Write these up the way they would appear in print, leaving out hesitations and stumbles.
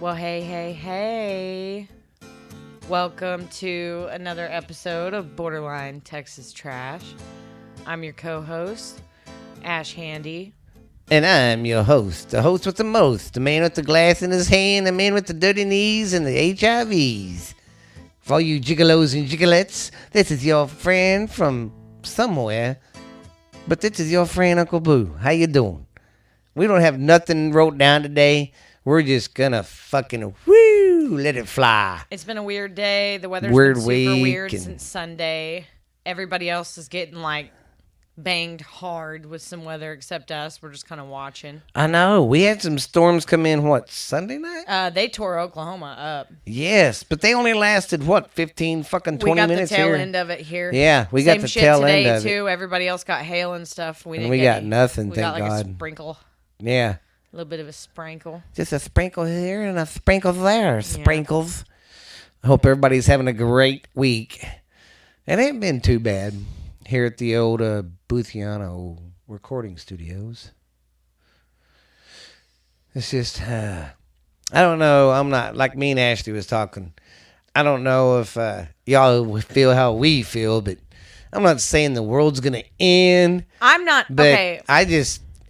Well, hey. Welcome to another episode of Borderline Texas Trash. I'm your co-host, Ash Handy. And I'm your host, the host with the most, the man with the glass in his hand, the man with the dirty knees and the HIVs. For all you gigolos and gigolettes, this is your friend from somewhere, but this is your friend Uncle Boo. How you doing? We don't have nothing wrote down today. We're just gonna fucking let it fly. It's been a weird day. The weather's been super weird since Sunday. Everybody else is getting like banged hard with some weather except us. We're just kind of watching. I know. We had some storms come in, Sunday night? They tore Oklahoma up. Yes, but they only lasted, 15 fucking 20 minutes here? We got the tail end of it here. Yeah, we got the tail end of it. Same shit today, too. Everybody else got hail and stuff. We got nothing, thank God. We got like a sprinkle. Yeah. A little bit of a sprinkle. Just a sprinkle here and a sprinkle there. Sprinkles. I hope everybody's having a great week. It ain't been too bad here at the old Boothiano recording studios. It's just, I don't know. I'm not, like me and Ashley was talking. I don't know if y'all feel how we feel, but I'm not saying the world's going to end. I'm not, but okay.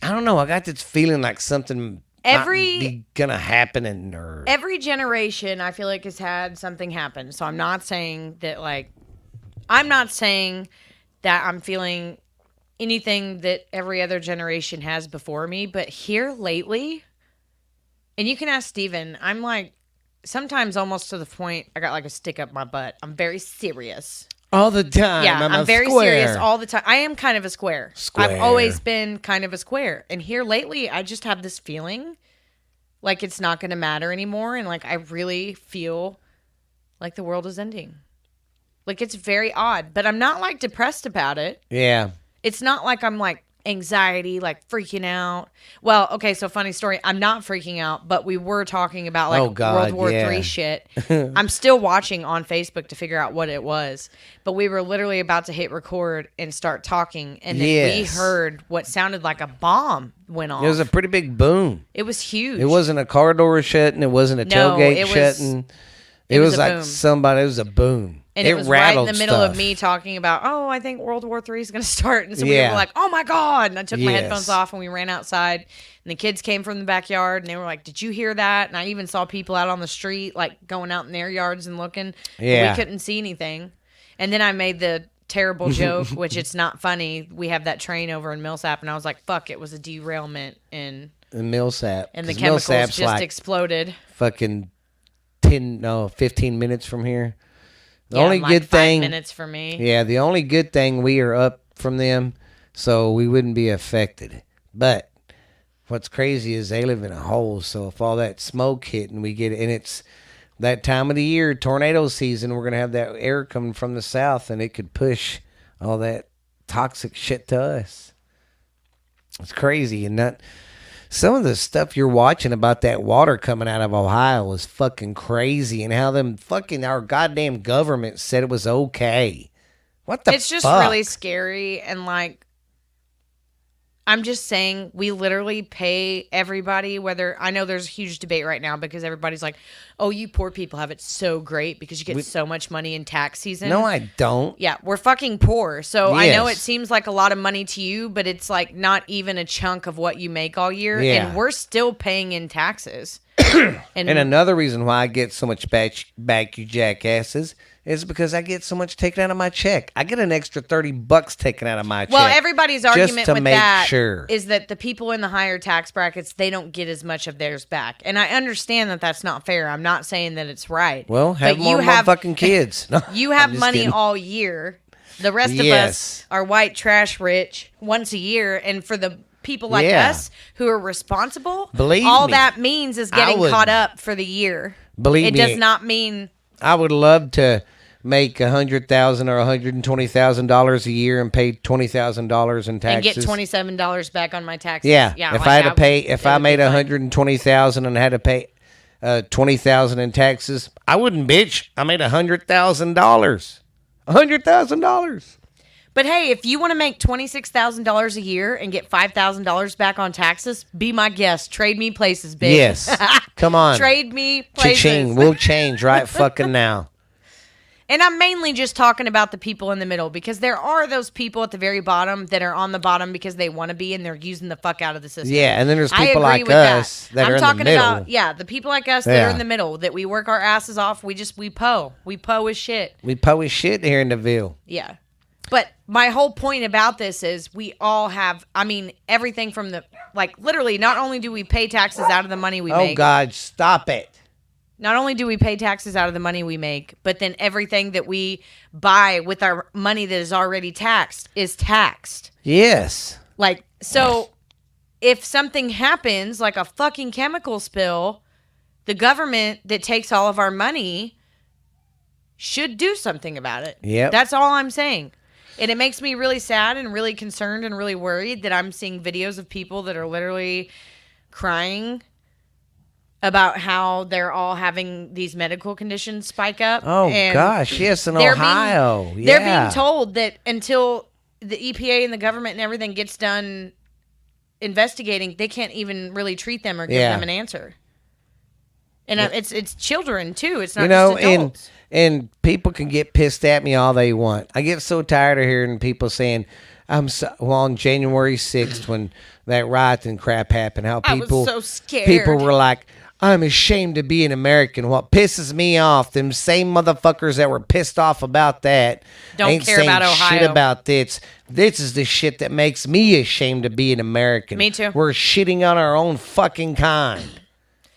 I don't know. I got this feeling like something gonna happen in there. Every generation, I feel like, has had something happen. So I'm not saying that I'm feeling anything that every other generation has before me. But here lately, and you can ask Steven, I'm like sometimes almost to the point I got like a stick up my butt. I'm very serious. All the time. Yeah, I'm very serious all the time. I am kind of a square. I've always been kind of a square. And here lately, I just have this feeling like it's not going to matter anymore. And like I really feel like the world is ending. Like it's very odd. But I'm not like depressed about it. Yeah. It's not like I'm like anxiety, like freaking out. Well, okay, so funny story. I'm not freaking out, but we were talking about like World War III shit. I'm still watching on Facebook to figure out what it was. But we were literally about to hit record and start talking, and then we heard what sounded like a bomb went off. It was a pretty big boom. It was huge. It wasn't a car door shutting. It wasn't a tailgate shutting. It was like somebody. It was a boom. And it was right in the middle of me talking about, I think World War III is going to start. And so we were like, oh my God. And I took my headphones off and we ran outside. And the kids came from the backyard and they were like, did you hear that? And I even saw people out on the street, like going out in their yards and looking. Yeah. We couldn't see anything. And then I made the terrible joke, which it's not funny. We have that train over in Millsap. And I was like, fuck, it was a derailment in Millsap. And the chemicals just like exploded. Fucking 15 minutes from here. The only like good thing, 5 minutes for me. Yeah, the only good thing, we are up from them, so we wouldn't be affected. But what's crazy is they live in a hole, so if all that smoke hit and we get it, and it's that time of the year, tornado season, we're going to have that air coming from the south, and it could push all that toxic shit to us. It's crazy, and that some of the stuff you're watching about that water coming out of Ohio is fucking crazy, and how our goddamn government said it was okay. What the fuck? It's just really scary, and like, I'm just saying, we literally pay everybody, I know there's a huge debate right now because everybody's like, oh, you poor people have it so great because you get so much money in tax season. No, I don't. Yeah, we're fucking poor. So I know it seems like a lot of money to you, but it's like not even a chunk of what you make all year. Yeah. And we're still paying in taxes. and another reason why I get so much back, you jackasses, is because I get so much taken out of my check. I get an extra $30 taken out of my check. Well, everybody's argument with that sure. is that the people in the higher tax brackets, they don't get as much of theirs back. And I understand that that's not fair. I'm not saying that it's right. Well, have more motherfucking kids. No, you have money all year. The rest of us are white trash rich once a year. And for the people like us who are responsible, all that means is getting caught up for the year. It does not mean... I would love to make $100,000 or $120,000 a year and pay $20,000 in taxes and get $27 back on my taxes. Yeah, if I had to pay, if I made $120,000 and had to pay $20,000 in taxes, I wouldn't bitch. I made $100,000. $100,000. But hey, if you want to make $26,000 a year and get $5,000 back on taxes, be my guest. Trade me places, bitch. Yes. Come on. Trade me places. Cha-ching. We'll change right fucking now. And I'm mainly just talking about the people in the middle, because there are those people at the very bottom that are on the bottom because they want to be, and they're using the fuck out of the system. Yeah, and then there's people like us that are in the middle. I'm talking about, the people like us that are in the middle, that we work our asses off. We poe. We poe as shit. We poe as shit here in the Ville. Yeah. But my whole point about this is we all have, everything from the, literally, not only do we pay taxes out of the money we make. Oh, God, stop it. Not only do we pay taxes out of the money we make, but then everything that we buy with our money that is already taxed is taxed. Yes. So if something happens, like a fucking chemical spill, the government that takes all of our money should do something about it. Yep. That's all I'm saying. And it makes me really sad and really concerned and really worried that I'm seeing videos of people that are literally crying about how they're all having these medical conditions spike up. Oh, gosh. Yes, in Ohio. They're being told that until the EPA and the government and everything gets done investigating, they can't even really treat them or give them an answer. And it's children, too. It's not just adults. And people can get pissed at me all they want. I get so tired of hearing people saying, on January 6th, when that riot and crap happened, how people, I was so scared. People were like, I'm ashamed to be an American. What pisses me off, them same motherfuckers that were pissed off about that don't care about Ohio. Shit about this. This is the shit that makes me ashamed to be an American. Me too. We're shitting on our own fucking kind.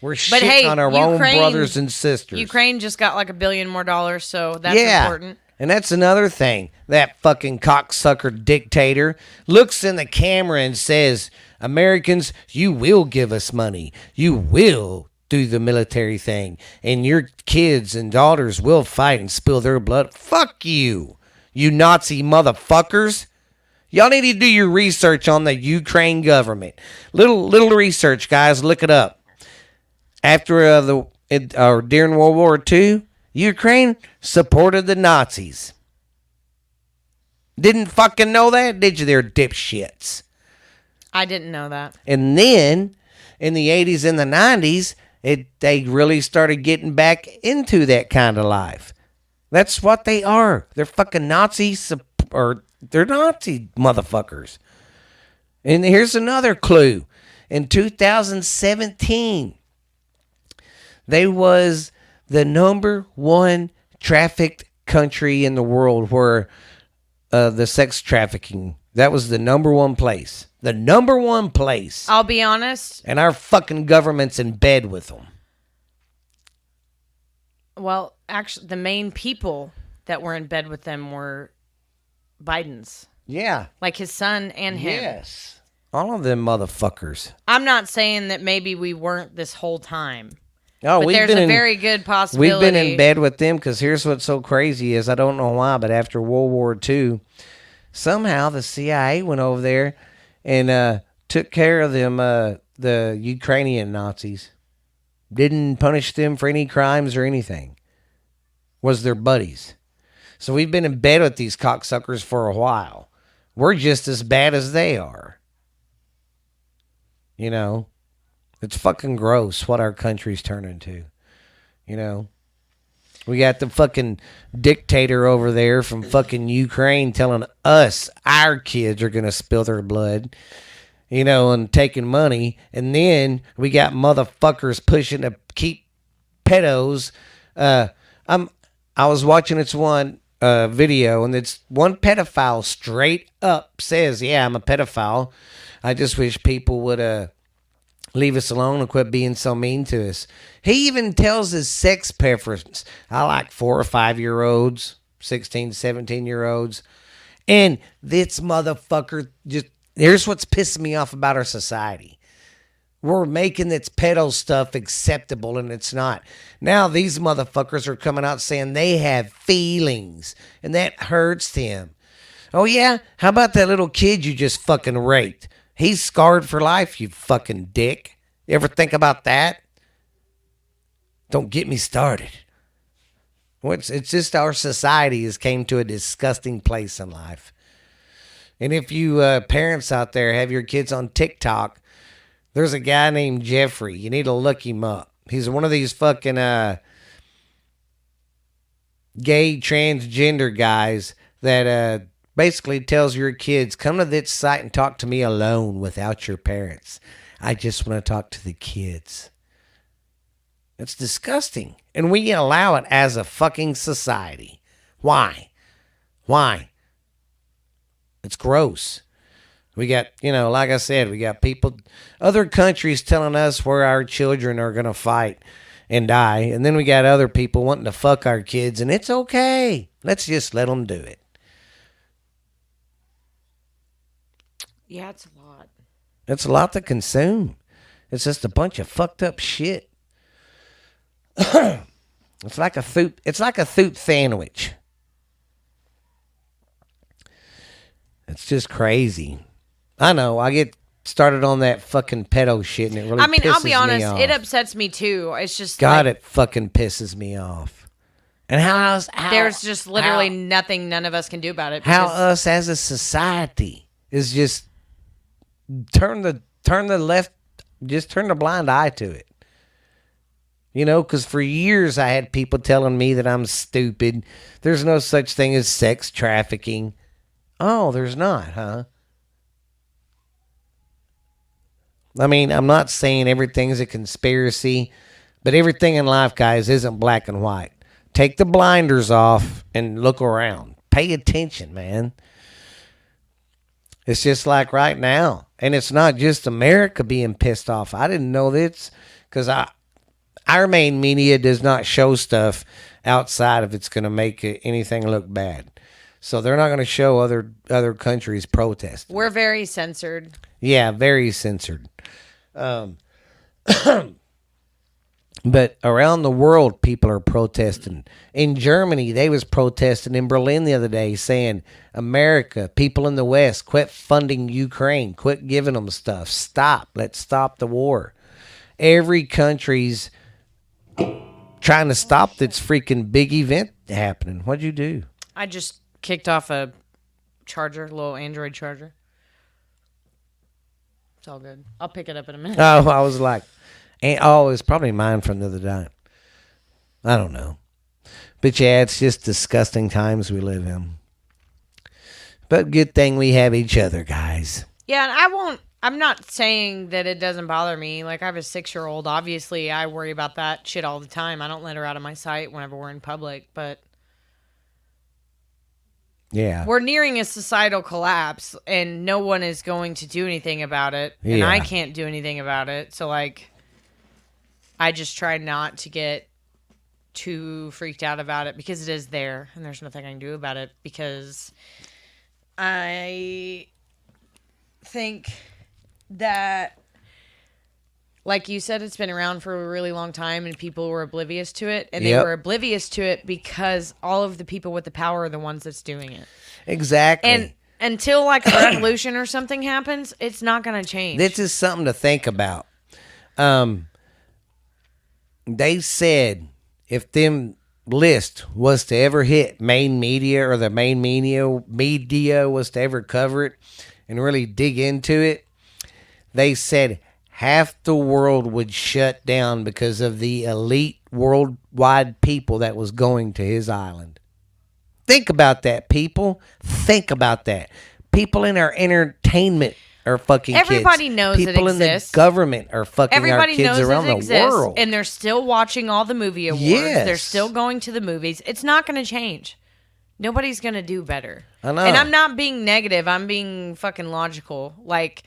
We're shitting on our own brothers and sisters. Ukraine just got $1 billion more, so that's important. And that's another thing. That fucking cocksucker dictator looks in the camera and says, Americans, you will give us money. You will do the military thing. And your kids and daughters will fight and spill their blood. Fuck you, you Nazi motherfuckers. Y'all need to do your research on the Ukraine government. Little research, guys. Look it up. After during World War II, Ukraine supported the Nazis. Didn't fucking know that, did you there, dipshits? I didn't know that. And then, in the 80s and the 90s, they really started getting back into that kind of life. That's what they are. They're fucking Nazis, or they're Nazi motherfuckers. And here's another clue. In 2017, they was the number one trafficked country in the world where the sex trafficking, that was the number one place. The number one place. I'll be honest. And our fucking government's in bed with them. Well, actually, the main people that were in bed with them were Biden's. Yeah. Like his son and him. Yes. All of them motherfuckers. I'm not saying that maybe we weren't this whole time. Oh, but there's a very good possibility. We've been in bed with them because here's what's so crazy is, I don't know why, but after World War II, somehow the CIA went over there and took care of them, the Ukrainian Nazis. Didn't punish them for any crimes or anything. Was their buddies. So we've been in bed with these cocksuckers for a while. We're just as bad as they are. You know? It's fucking gross what our country's turning to. You know? We got the fucking dictator over there from fucking Ukraine telling us our kids are going to spill their blood, you know, and taking money. And then we got motherfuckers pushing to keep pedos. I was watching this one video, and it's one pedophile straight up says, yeah, I'm a pedophile. I just wish people would leave us alone and quit being so mean to us. He even tells his sex preference. I like 4 or 5-year-olds, 16, 17-year-olds. And this motherfucker just, here's what's pissing me off about our society. We're making this pedo stuff acceptable, and it's not. Now these motherfuckers are coming out saying they have feelings, and that hurts them. Oh yeah? How about that little kid you just fucking raped? He's scarred for life, you fucking dick. You ever think about that? Don't get me started. It's just our society has came to a disgusting place in life. And if you parents out there have your kids on TikTok, there's a guy named Jeffrey. You need to look him up. He's one of these fucking gay transgender guys that basically tells your kids, come to this site and talk to me alone without your parents. I just want to talk to the kids. It's disgusting. And we allow it as a fucking society. Why? It's gross. We got, like I said, we got people, other countries telling us where our children are going to fight and die. And then we got other people wanting to fuck our kids, and it's okay. Let's just let them do it. Yeah, it's a lot. It's a lot to consume. It's just a bunch of fucked up shit. It's like a thoot sandwich. It's just crazy. I know. I get started on that fucking pedo shit, and it really pisses I'll be honest, me off. it upsets me too. It's just God, it fucking pisses me off. And how there's just literally nothing none of us can do about it. How us as a society is just turn the blind eye to it. Because for years I had people telling me that I'm stupid. There's no such thing as sex trafficking. Oh, there's not, huh? I mean, I'm not saying everything's a conspiracy, but everything in life, guys, isn't black and white. Take the blinders off and look around. Pay attention, man. It's just like right now. And it's not just America being pissed off. I didn't know this because our main media does not show stuff outside if it's going to make anything look bad. So they're not going to show other countries protesting. We're very censored. Yeah, very censored. But around the world, people are protesting. In Germany, they was protesting in Berlin the other day saying, America, people in the West, quit funding Ukraine. Quit giving them stuff. Stop. Let's stop the war. Every country's trying to stop this freaking big event happening. What'd you do? I just kicked off a charger, a little Android charger. It's all good. I'll pick it up in a minute. Oh, I was like, it's probably mine from the other day. I don't know. But yeah, it's just disgusting times we live in. But good thing we have each other, guys. Yeah, and I'm not saying that it doesn't bother me. Like, I have a 6-year-old. Obviously, I worry about that shit all the time. I don't let her out of my sight whenever we're in public, but yeah, we're nearing a societal collapse, and no one is going to do anything about it, and yeah. I can't do anything about it. So, like, I just try not to get too freaked out about it because it is there, and there's nothing I can do about it because I think that, like you said, it's been around for a really long time and people were oblivious to it. And they were oblivious to it because all of the people with the power are the ones that's doing it. Exactly. And until like a revolution or something happens, it's not going to change. This is something to think about. They said if them list was to ever hit main media or the main media was to ever cover it and really dig into it, they said half the world would shut down because of the elite worldwide people that was going to his island. Think about that, people. Think about that. People in our entertainment are fucking Everybody kids. knows people it exists. In the government are fucking Everybody our kids knows around it the exists, world. and they're still watching all the movie awards. Yes. They're still going to the movies. It's not going to change. Nobody's going to do better. I know. And I'm not being negative. I'm being fucking logical. Like,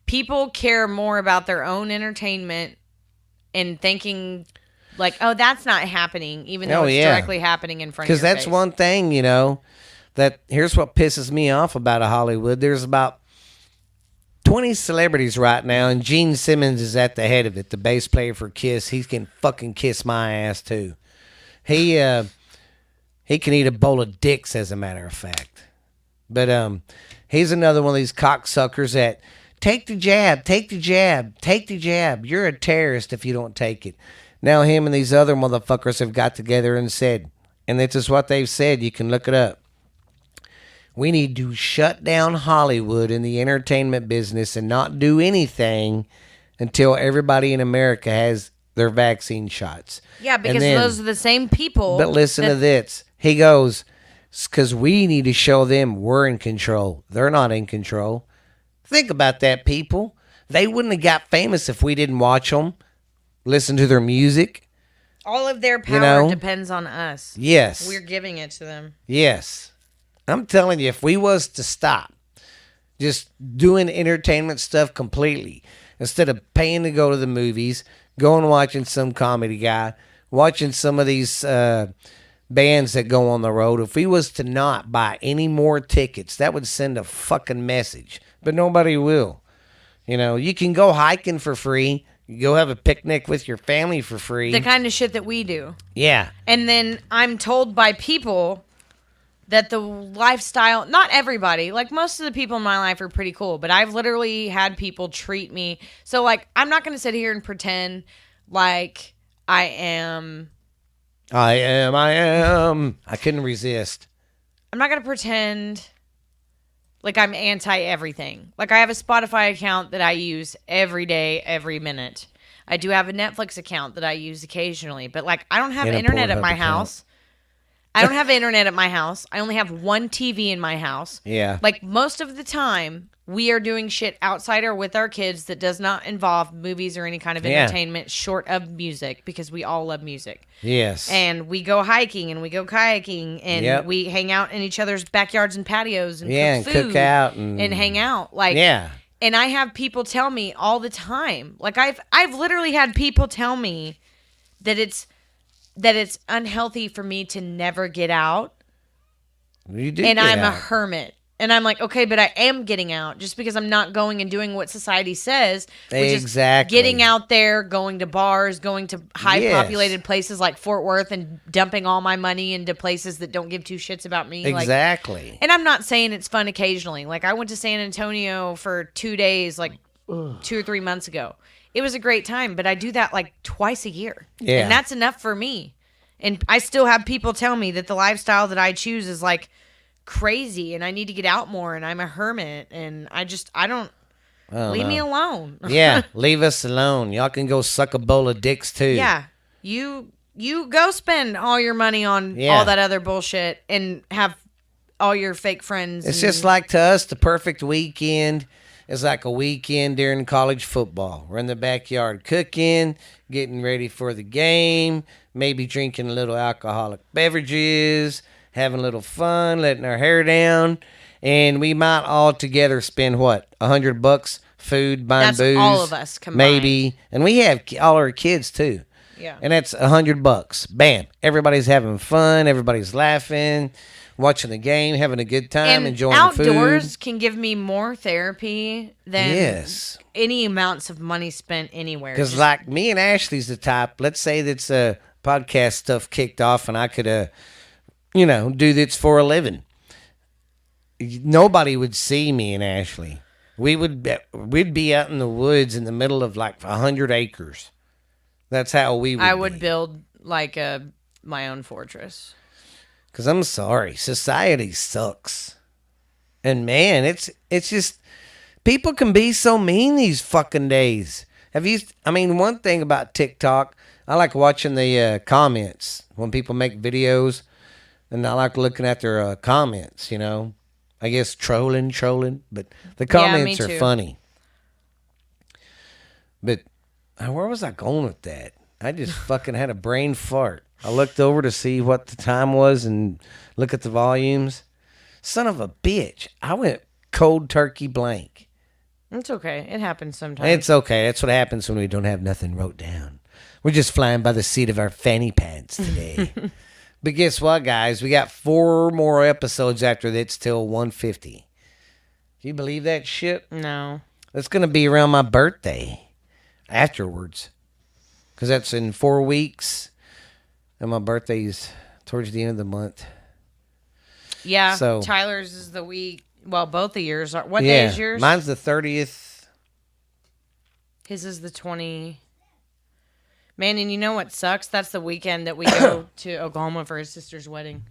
people care more about their own entertainment and thinking, like, oh, that's not happening, even though it's directly happening in front of your face. Because that's one thing, that here's what pisses me off about Hollywood. There's about 20 celebrities right now, and Gene Simmons is at the head of it, the bass player for Kiss. He can fucking kiss my ass, too. He can eat a bowl of dicks, as a matter of fact. But he's another one of these cocksuckers that take the jab, take the jab, take the jab. You're a terrorist if you don't take it. Now him and these other motherfuckers have got together and said, and this is what they've said, you can look it up. We need to shut down Hollywood and the entertainment business and not do anything until everybody in America has their vaccine shots. Yeah, because those are the same people. But listen to this. He goes, because we need to show them we're in control. They're not in control. Think about that, people. They wouldn't have got famous if we didn't watch them, listen to their music. All of their power depends on us. Yes. We're giving it to them. Yes. I'm telling you, if we was to stop just doing entertainment stuff completely, instead of paying to go to the movies, going watching some comedy guy, watching some of these bands that go on the road, if we was to not buy any more tickets, that would send a fucking message. But nobody will. You know, you can go hiking for free. You go have a picnic with your family for free. The kind of shit that we do. Yeah. And then I'm told by people that the lifestyle, not everybody, like most of the people in my life are pretty cool, but I've literally had people treat me. So, like, I'm not going to sit here and pretend like I am. I couldn't resist. I'm not going to pretend like I'm anti everything. Like, I have a Spotify account that I use every day, every minute. I do have a Netflix account that I use occasionally, but like, I don't have internet at my house. I don't have internet at my house. I only have one TV in my house. Yeah. Like, most of the time, we are doing shit outside or with our kids that does not involve movies or any kind of entertainment short of music, because we all love music. Yes. And we go hiking and we go kayaking and we hang out in each other's backyards and patios and cook food cook out and hang out. Like, and I have people tell me all the time. Like, I've literally had people tell me that it's unhealthy for me to never get out. You do, and I'm a hermit. And I'm like, okay, but I am getting out just because I'm not going and doing what society says. Which is getting out there, going to bars, going to high populated places like Fort Worth and dumping all my money into places that don't give two shits about me. Exactly. Like, and I'm not saying it's fun occasionally. Like, I went to San Antonio for 2 days, like 2 or 3 months ago. It was a great time, but I do that like twice a year. Yeah. And that's enough for me. And I still have people tell me that the lifestyle that I choose is like crazy and I need to get out more and I'm a hermit and I don't leave me alone. Yeah, leave us alone. Y'all can go suck a bowl of dicks too. Yeah. You go spend all your money on all that other bullshit and have all your fake friends. It's just like, to us, the perfect weekend is like a weekend during college football. We're in the backyard cooking, getting ready for the game, maybe drinking a little alcoholic beverages, having a little fun, letting our hair down, and we might all together spend what, $100 food, buying booze. That's all of us combined. Maybe, and we have all our kids too. Yeah, and that's $100. Bam! Everybody's having fun. Everybody's laughing, watching the game, having a good time, and enjoying food. Outdoors can give me more therapy than any amounts of money spent anywhere. Because like me and Ashley's the type. Let's say that's podcast stuff kicked off, and I could do this for a living. Nobody would see me and Ashley. We'd be out in the woods in the middle of like 100 acres. That's how we would. I would build like my own fortress. Because I'm sorry, society sucks, and man, it's just people can be so mean these fucking days. One thing about TikTok, I like watching the comments when people make videos. And I like looking at their comments, I guess trolling, but the comments are funny. But where was I going with that? I just fucking had a brain fart. I looked over to see what the time was and look at the volumes. Son of a bitch. I went cold turkey blank. It's okay. It happens sometimes. It's okay. That's what happens when we don't have nothing wrote down. We're just flying by the seat of our fanny pants today. But guess what, guys? We got 4 more episodes after this till 150. Do you believe that shit? No. It's going to be around my birthday afterwards. Because that's in 4 weeks. And my birthday's towards the end of the month. Yeah. So Tyler's is the week. Well, both of yours are. What day is yours? Mine's the 30th. His is the 20. Man, and you know what sucks? That's the weekend that we go to Oklahoma for his sister's wedding.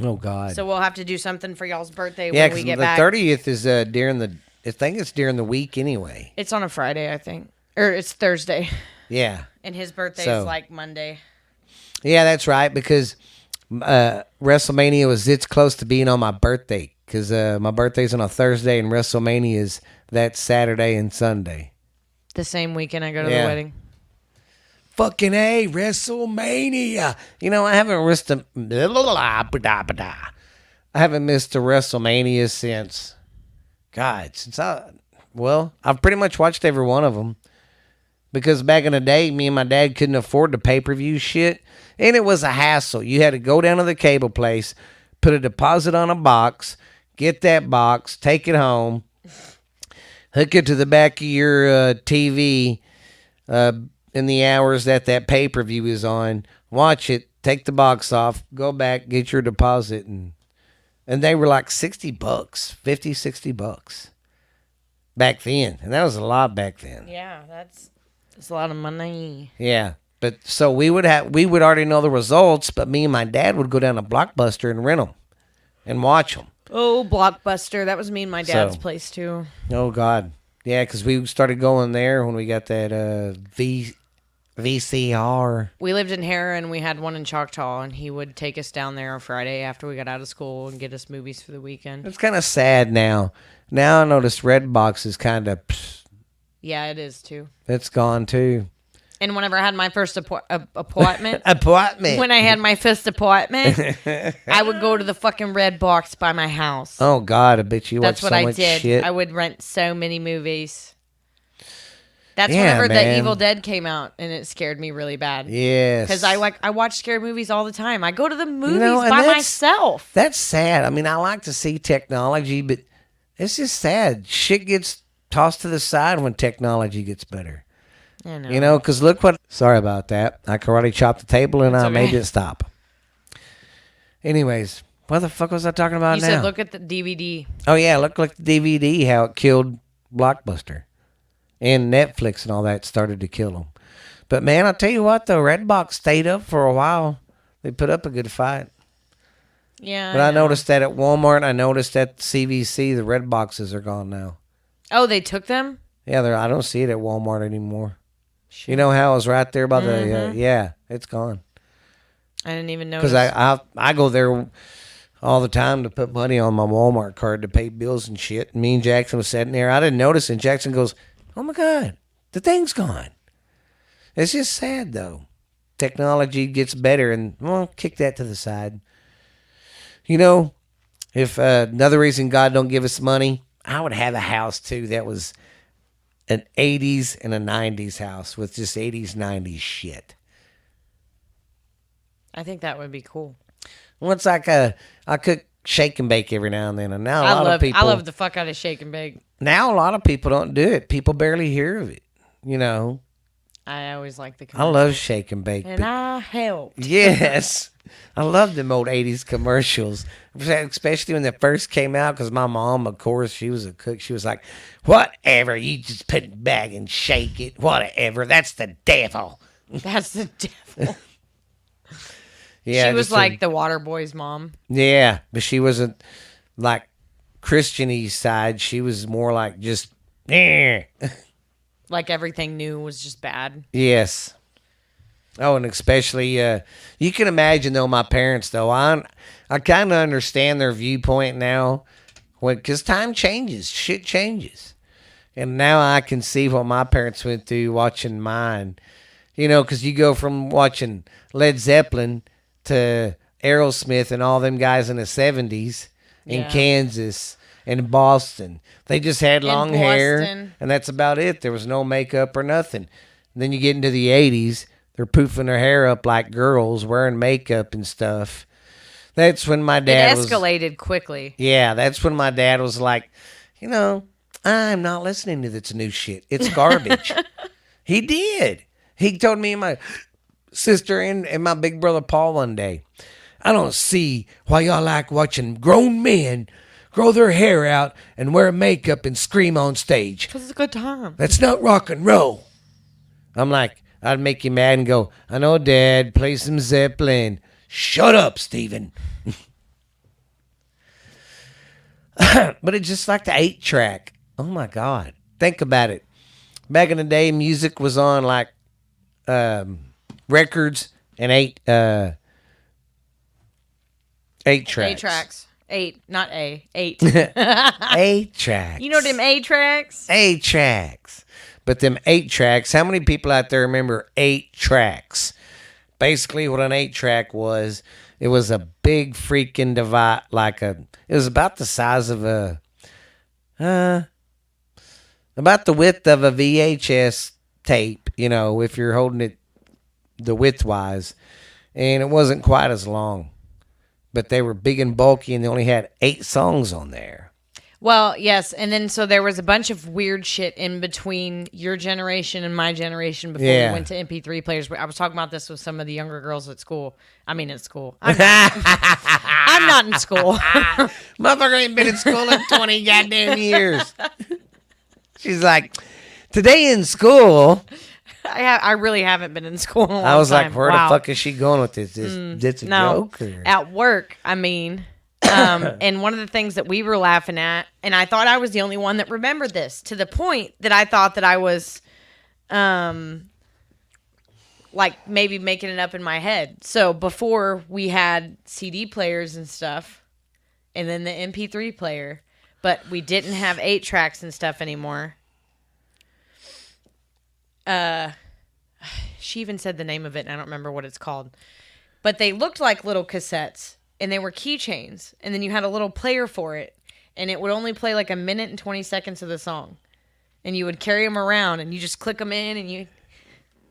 Oh God. So we'll have to do something for y'all's birthday Yeah, when we get the back. 30th is during the. I think it's during the week anyway. It's on a Friday, I think, or it's Thursday. Yeah. And his birthday is like Monday. Yeah, that's right. Because WrestleMania was it's close to being on my birthday. Because my birthday's on a Thursday and WrestleMania is that Saturday and Sunday. The same weekend I go to the wedding. Fucking A, WrestleMania. You know, I haven't missed a WrestleMania since. God, I've pretty much watched every one of them. Because back in the day, me and my dad couldn't afford the pay-per-view shit. And it was a hassle. You had to go down to the cable place, put a deposit on a box, get that box, take it home, hook it to the back of your TV in the hours that pay-per-view is on, watch it, take the box off, go back, get your deposit. And they were like $60, $50, $60 back then. And that was a lot back then. Yeah, that's a lot of money. Yeah. But so we would already know the results, but me and my dad would go down to Blockbuster and rent them and watch them. Oh, Blockbuster. That was me and my dad's place too. Oh, God. Yeah, because we started going there when we got that VCR. We lived in Harrah and we had one in Choctaw, and he would take us down there on Friday after we got out of school and get us movies for the weekend. It's kind of sad now. Now I notice Redbox is kind of... Yeah, it is too. It's gone too. And whenever I had my first appointment, when I had my first appointment, I would go to the fucking Redbox by my house. Oh God, I bet you watched so much shit. That's what I did. I would rent so many movies. That's whenever The Evil Dead came out, and it scared me really bad. Yes, because I watch scary movies all the time. I go to the movies by myself. That's sad. I mean, I like to see technology, but it's just sad. Shit gets tossed to the side when technology gets better. I know. You know, because look what... Sorry about that. I karate chopped the table and I made it stop. Anyways, what the fuck was I talking about now? You said look at the DVD. Oh, yeah. Look at the DVD, how it killed Blockbuster. And Netflix and all that started to kill them. But, man, I'll tell you what, though. Redbox stayed up for a while. They put up a good fight. Yeah, but I noticed that at Walmart. I noticed at CVC, the Redboxes are gone now. Oh, they took them? Yeah, I don't see it at Walmart anymore. Shit. You know how it was right there by the... yeah, it's gone. I didn't even notice. Because I go there all the time to put money on my Walmart card to pay bills and shit. And me and Jackson was sitting there. I didn't notice, and Jackson goes, "Oh, my God, the thing's gone." It's just sad, though. Technology gets better, and, well, kick that to the side. You know, if another reason God don't give us money, I would have a house, too, that was an 80s and a 90s house with just 80s, 90s shit. I think that would be cool. Well, it's like I cook shake and bake every now and then. And now a lot of people... I love the fuck out of shake and bake. Now a lot of people don't do it. People barely hear of it, you know. I always like the commercials. I love shake and bake. And I helped. Yes. I love them old 80s commercials, especially when they first came out, because my mom, of course, she was a cook. She was like, "Whatever, you just put it back and shake it. Whatever, that's the devil." That's the devil. Yeah, she was like the water boy's mom. Yeah, but she wasn't like Christian-y side. She was more like just... Like everything new was just bad. Yes. Oh, and especially, you can imagine, though, my parents, though. I kind of understand their viewpoint now, because time changes. Shit changes. And now I can see what my parents went through watching mine. You know, because you go from watching Led Zeppelin to Aerosmith and all them guys in the 70s in Kansas and Boston. They just had long hair, and that's about it. There was no makeup or nothing. And then you get into the 80s. They're poofing their hair up like girls, wearing makeup and stuff. That's when my dad escalated quickly. Yeah, that's when my dad was like, you know, "I'm not listening to this new shit. It's garbage." He did. He told me and my sister and my big brother Paul one day, "I don't see why y'all like watching grown men grow their hair out and wear makeup and scream on stage. Because it's a good time. That's not rock and roll." I'm like, I'd make you mad and go, "I know, Dad, play some Zeppelin." "Shut up, Steven." But it's just like the 8-track. Oh my God. Think about it. Back in the day, music was on like records and 8 tracks. 8 tracks. 8, not A. 8. 8 tracks. You know them 8 tracks? 8 tracks. But them 8 tracks, how many people out there remember 8 tracks? Basically, what an 8-track was, it was a big freaking device, it was about the size of about the width of a VHS tape, if you're holding it the width-wise. And it wasn't quite as long. But they were big and bulky, and they only had 8 songs on there. Well, yes, and then so there was a bunch of weird shit in between your generation and my generation before we went to MP3 players. I was talking about this with some of the younger girls at school. I mean, at school. I'm not in school. Motherfucker ain't been in school in 20 goddamn years. She's like, today in school... I really haven't been in school in a long I was time. like, where the fuck is she going with this? It's a joke? Or? At work, I mean... and one of the things that we were laughing at, and I thought I was the only one that remembered this, to the point that I thought that I was, like maybe making it up in my head. So before we had CD players and stuff, and then the MP3 player, but we didn't have 8 tracks and stuff anymore. She even said the name of it, and I don't remember what it's called. But they looked like little cassettes. And they were keychains, and then you had a little player for it, and it would only play like a minute and 20 seconds of the song, and you would carry them around, and you just click them in, and you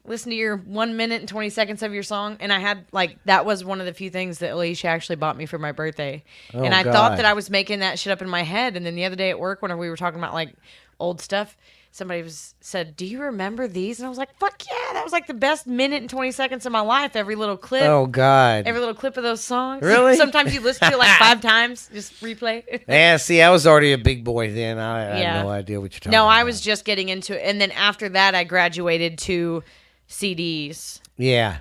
listen to your 1 minute and 20 seconds of your song. And I had that was one of the few things that Alicia actually bought me for my birthday, and I thought that I was making that shit up in my head. And then the other day at work, whenever we were talking about like old stuff, somebody said, "Do you remember these?" And I was like, "Fuck yeah, that was like the best minute and 20 seconds of my life." Every little clip. Oh God. Every little clip of those songs. Really? Sometimes you listen to it like 5 times, just replay. Yeah, see, I was already a big boy then. I had no idea what you're talking about. No, I was just getting into it. And then after that, I graduated to CDs. Yeah.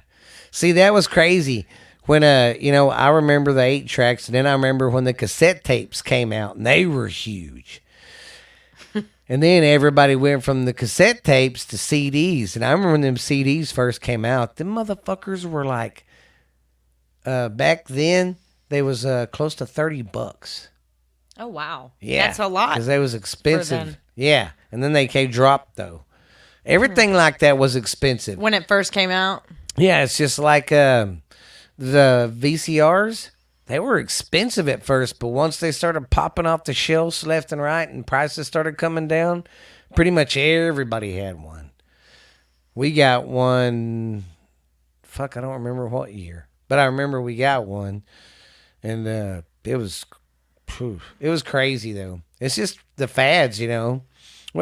See, that was crazy. When, I remember the 8 tracks, and then I remember when the cassette tapes came out, and they were huge. And then everybody went from the cassette tapes to CDs. And I remember when them CDs first came out, them motherfuckers were like, back then, they was close to $30. Oh, wow. Yeah. That's a lot. Because they was expensive. Yeah. And then they dropped, though. Everything like that was expensive. When it first came out? Yeah, it's just like the VCRs. They were expensive at first, but once they started popping off the shelves left and right and prices started coming down, pretty much everybody had one. We got one, I don't remember what year, but I remember we got one, and it was crazy, though. It's just the fads, Well,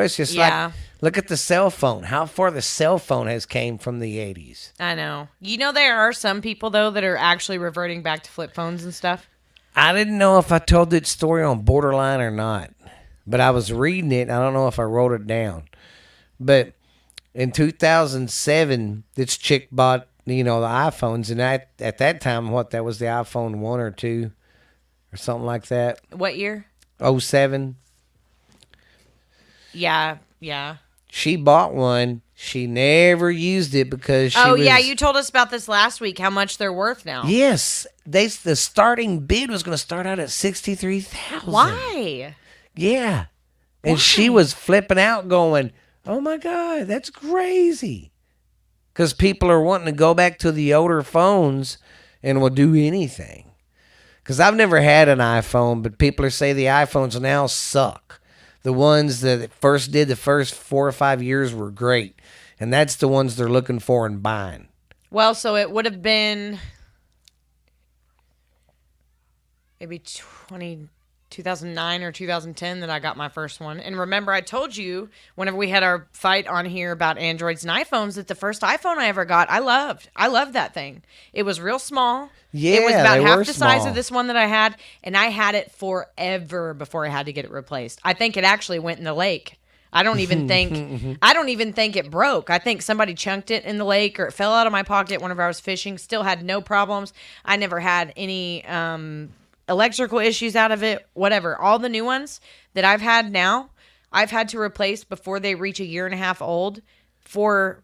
it's just like, look at the cell phone. How far the cell phone has came from the 80s. I know. There are some people, though, that are actually reverting back to flip phones and stuff. I didn't know if I told that story on Borderline or not, but I was reading it. And I don't know if I wrote it down. But in 2007, this chick bought, the iPhones. And at that time, that was the iPhone 1 or 2 or something like that. What year? 07. Yeah. She bought one. She never used it because she you told us about this last week, how much they're worth now. Yes. The starting bid was going to start out at $63,000. Why? Yeah. And she was flipping out going, oh, my God, that's crazy. Because people are wanting to go back to the older phones and will do anything. Because I've never had an iPhone, but people are saying the iPhones now suck. The ones that first did the first 4 or 5 years were great. And that's the ones they're looking for and buying. Well, so it would have been maybe 2009 or 2010 that I got my first one. And remember, I told you whenever we had our fight on here about Androids and iPhones that the first iPhone I ever got, I loved. I loved that thing. It was real small. Yeah, it was about half the size small. of this one that I had, and I had it forever before I had to get it replaced. I think it actually went in the lake. I don't even think it broke. I think somebody chunked it in the lake, or it fell out of my pocket whenever I was fishing. Still had no problems. I never had any electrical issues out of it, whatever. All the new ones that I've had now, I've had to replace before they reach a year and a half old for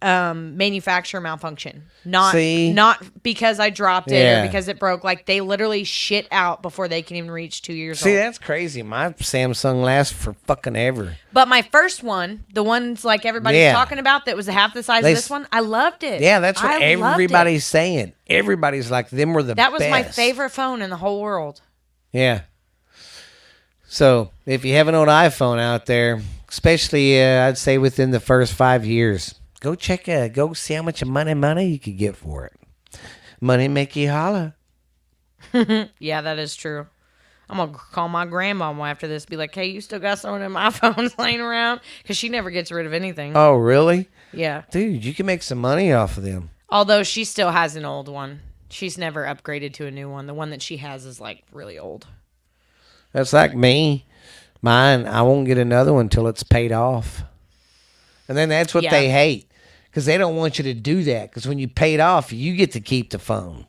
manufacturer malfunction. Not because I dropped it or because it broke. Like, they literally shit out before they can even reach 2 years old. See, that's crazy. My Samsung lasts for fucking ever. But my first one, the ones like everybody's talking about that was half the size of this one, I loved it. Yeah, that's what everybody's saying. Everybody's like, them were the best. That was my favorite phone in the whole world. Yeah. So, if you have an old iPhone out there, especially, I'd say within the first 5 years, go see how much money you could get for it. Money make you holla. Yeah, that is true. I'm going to call my grandma after this, be like, hey, you still got some of them iPhones laying around? Because she never gets rid of anything. Oh, really? Yeah. Dude, you can make some money off of them. Although she still has an old one. She's never upgraded to a new one. The one that she has is like really old. That's like me. Mine, I won't get another one until it's paid off. And then that's what they hate. Because they don't want you to do that. Because when you pay it off, you get to keep the phone.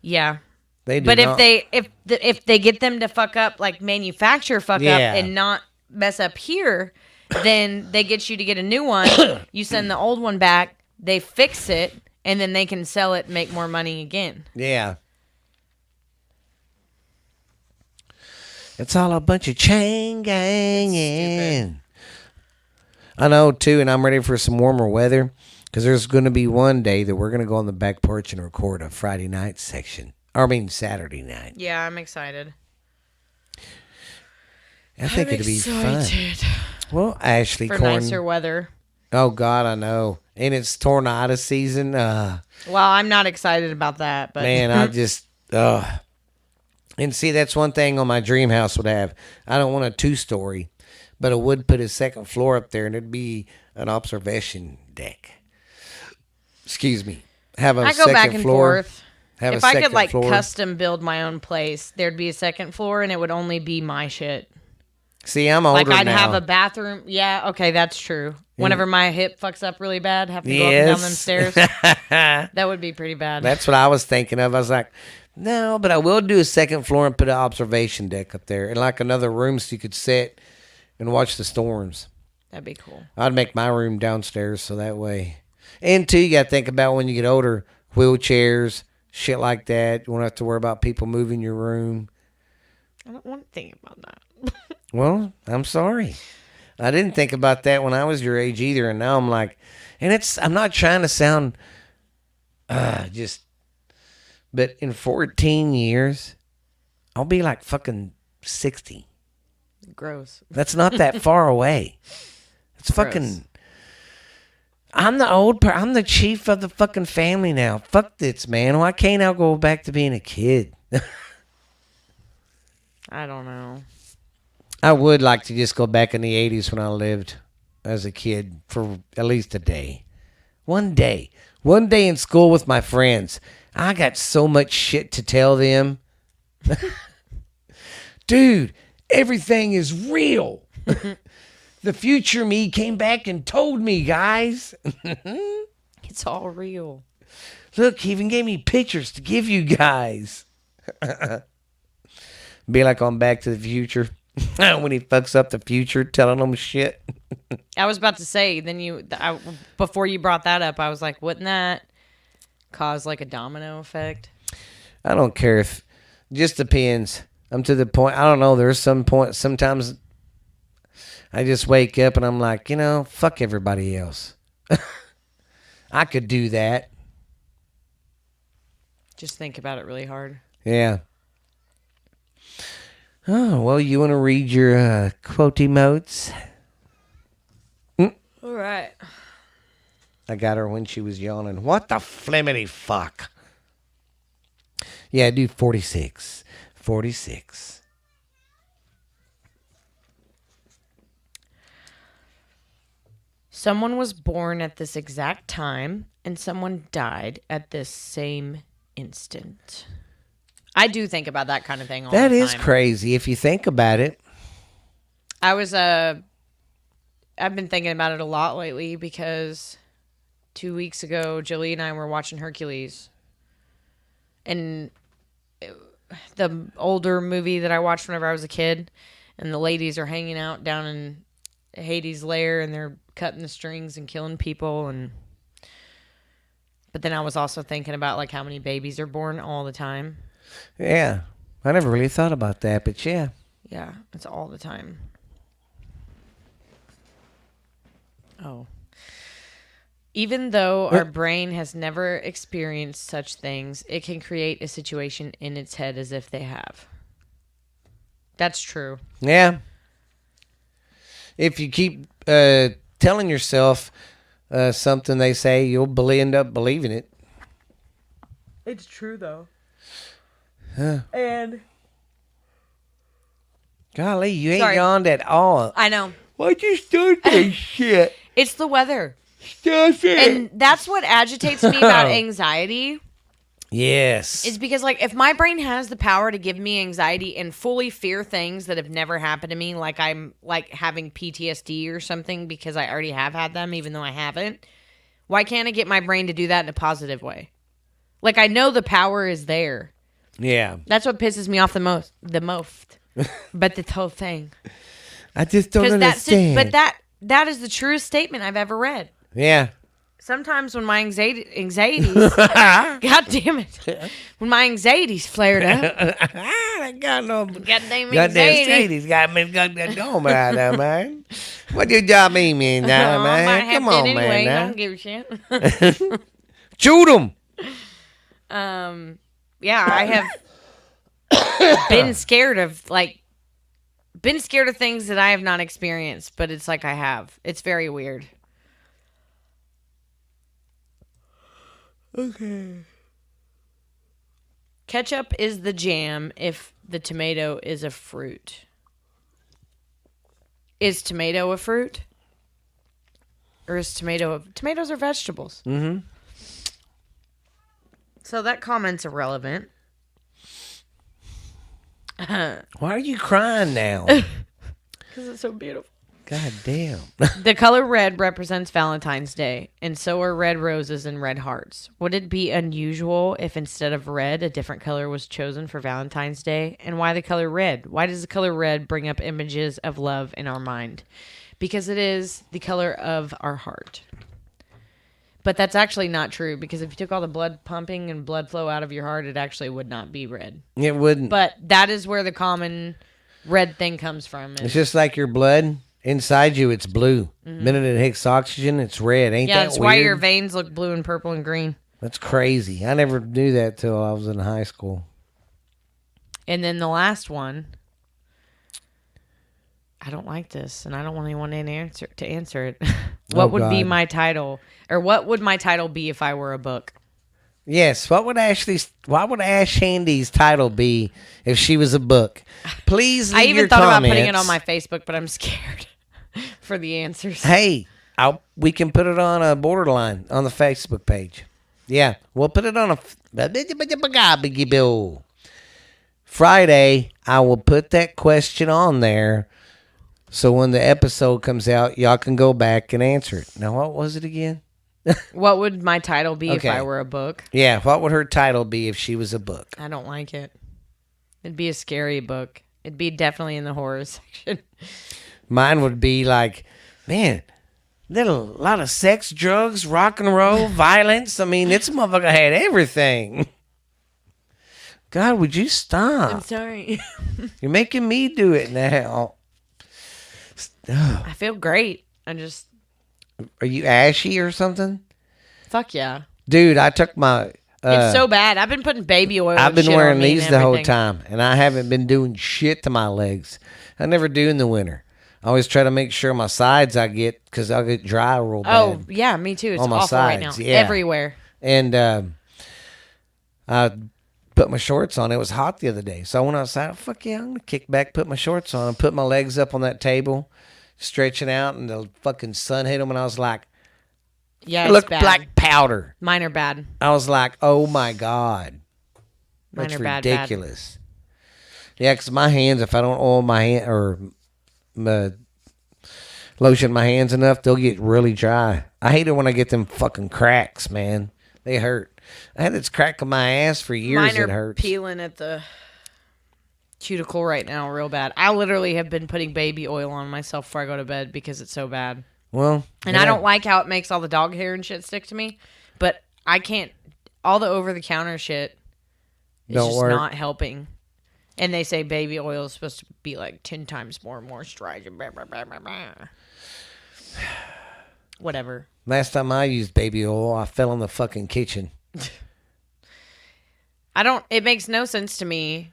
Yeah. They do but not. if they get them to fuck up, like manufacturer fuck up and not mess up here, then they get you to get a new one. You send the old one back. They fix it. And then they can sell it and make more money again. Yeah. It's all a bunch of chain ganging. I know, too, and I'm ready for some warmer weather because there's going to be one day that we're going to go on the back porch and record a Friday night section. Saturday night. Yeah, I'm excited. I think it'll be fun. Well, Ashley for nicer weather. Oh, God, I know. And it's tornado season. Well, I'm not excited about that. But man, I just... And see, that's one thing on my dream house would have. I don't want a 2-story, but I would put a second floor up there, and it'd be an observation deck. Excuse me. Have a I second go back and floor. forth. If I could like custom build my own place, there'd be a second floor, and it would only be my shit. See, I'm older now. Like I'd have a bathroom. Yeah, okay, that's true. Whenever my hip fucks up really bad, have to go up and down them stairs. That would be pretty bad. That's what I was thinking of. I was like, no, but I will do a second floor and put an observation deck up there and like another room so you could sit and watch the storms. That'd be cool. I'd make my room downstairs so that way. And two, you got to think about when you get older, wheelchairs, shit like that. You won't have to worry about people moving your room. I don't want to think about that. Well, I'm sorry. I didn't think about that when I was your age either, and now I'm like, and I'm not trying to sound but in 14 years, I'll be like fucking 60. Gross. That's not that far away. It's fucking... I'm the chief of the fucking family now. Fuck this, man. Why can't I go back to being a kid? I don't know. I would like to just go back in the 80s when I lived as a kid for at least a day. One day in school with my friends. I got so much shit to tell them. Dude, everything is real. The future me came back and told me, guys. It's all real. Look, he even gave me pictures to give you guys. Be like on Back to the Future. When he fucks up the future, telling them shit. I was about to say, then before you brought that up, I was like, wouldn't that cause like a domino effect? I don't care if, just depends. I'm to the point, I don't know, there's some point, sometimes I just wake up and I'm like, fuck everybody else. I could do that. Just think about it really hard. Yeah. Oh, well, you want to read your quote emotes? All right. I got her when she was yawning. What the flimity fuck? Yeah, do 46. 46. Someone was born at this exact time, and someone died at this same instant. I do think about that kind of thing all the time. That is crazy if you think about it. I've been thinking about it a lot lately because 2 weeks ago, Jolie and I were watching Hercules. And the older movie that I watched whenever I was a kid, and the ladies are hanging out down in Hades' lair, and they're cutting the strings and killing people. But then I was also thinking about like how many babies are born all the time. Yeah, I never really thought about that, but yeah. Yeah, it's all the time. Oh. Even though our brain has never experienced such things, it can create a situation in its head as if they have. That's true. Yeah. If you keep telling yourself something they say, you'll end up believing it. It's true, though. Huh. And... Golly, you ain't yawned at all. I know. Why'd you start that shit? It's the weather. Stop it. And that's what agitates me about anxiety. Yes. Is because, like, if my brain has the power to give me anxiety and fully fear things that have never happened to me, like I'm, like, having PTSD or something because I already have had them, even though I haven't, why can't I get my brain to do that in a positive way? Like, I know the power is there. Yeah. That's what pisses me off the most. But the whole thing. I just don't understand. But that is the truest statement I've ever read. Yeah. Sometimes when my anxieties, God damn it, when my anxieties flared up, I got no goddamn anxieties got me got that dome out there, man. What your job mean now, man? Come on, anyway. man. I don't give a shit. Shoot him. Yeah, I have been scared of things that I have not experienced, but it's like I have. It's very weird. Okay. Ketchup is the jam if the tomato is a fruit. Is tomato a fruit? Or is tomatoes are vegetables. Mm-hmm. So that comment's irrelevant. Why are you crying now? Because it's so beautiful. God damn. The color red represents Valentine's Day, and so are red roses and red hearts. Would it be unusual if instead of red, a different color was chosen for Valentine's Day? And why the color red? Why does the color red bring up images of love in our mind? Because it is the color of our heart. But that's actually not true, because if you took all the blood pumping and blood flow out of your heart, it actually would not be red. It wouldn't. But that is where the common red thing comes from. It's just like your blood. Inside you, it's blue. Mm-hmm. Minute it hits oxygen, it's red. Ain't that weird? Yeah, that's why your veins look blue and purple and green. That's crazy. I never knew that till I was in high school. And then the last one, I don't like this, and I don't want anyone to answer it. What would be my title, or what would my title be if I were a book? Yes. What would Ash Handy's title be if she was a book? Please leave your comments. I even thought about putting it on my Facebook, but I'm scared for the answers. Hey, we can put it on a borderline on the Facebook page. Yeah, we'll put it on a Friday. I will put that question on there, so when the episode comes out, y'all can go back and answer it. Now, what was it again? What would my title be if I were a book? Yeah, what would her title be if she was a book? I don't like it. It'd be a scary book. It'd be definitely in the horror section. Mine would be like, man, there's a lot of sex, drugs, rock and roll, violence. I mean, this motherfucker had everything. God, would you stop? I'm sorry. You're making me do it now. I feel great. Are you ashy or something? Fuck yeah. Dude, I took my... it's so bad. I've been putting baby oil I've been wearing these the whole everything. time, and I haven't been doing shit to my legs. I never do in the winter. I always try to make sure my sides because I'll get dry real bad. Oh, yeah, me too. It's on my awful sides, right now. yeah. Everywhere. And I put my shorts on. It was hot the other day. So I went outside. Oh, fuck yeah, I'm going to kick back, put my shorts on, and put my legs up on that table, stretching out, and the fucking sun hit them, and I was like, yeah, it looked like powder. Mine are bad. I was like, oh my God. Mine That's are bad, ridiculous. Yeah, because my hands, if I don't oil my hand or lotion my hands enough, they'll get really dry. I hate it when I get them fucking cracks, man. They hurt. I had this crack on my ass for years. Mine are it hurts. peeling at the cuticle right now real bad. I literally have been putting baby oil on myself before I go to bed because it's so bad. Well, and I don't like how it makes all the dog hair and shit stick to me, but I can't. All the over-the-counter shit is just not helping. And they say baby oil is supposed to be like 10 times more moisturizing. Blah, blah, blah, blah, blah. Whatever. Last time I used baby oil, I fell in the fucking kitchen. It makes no sense to me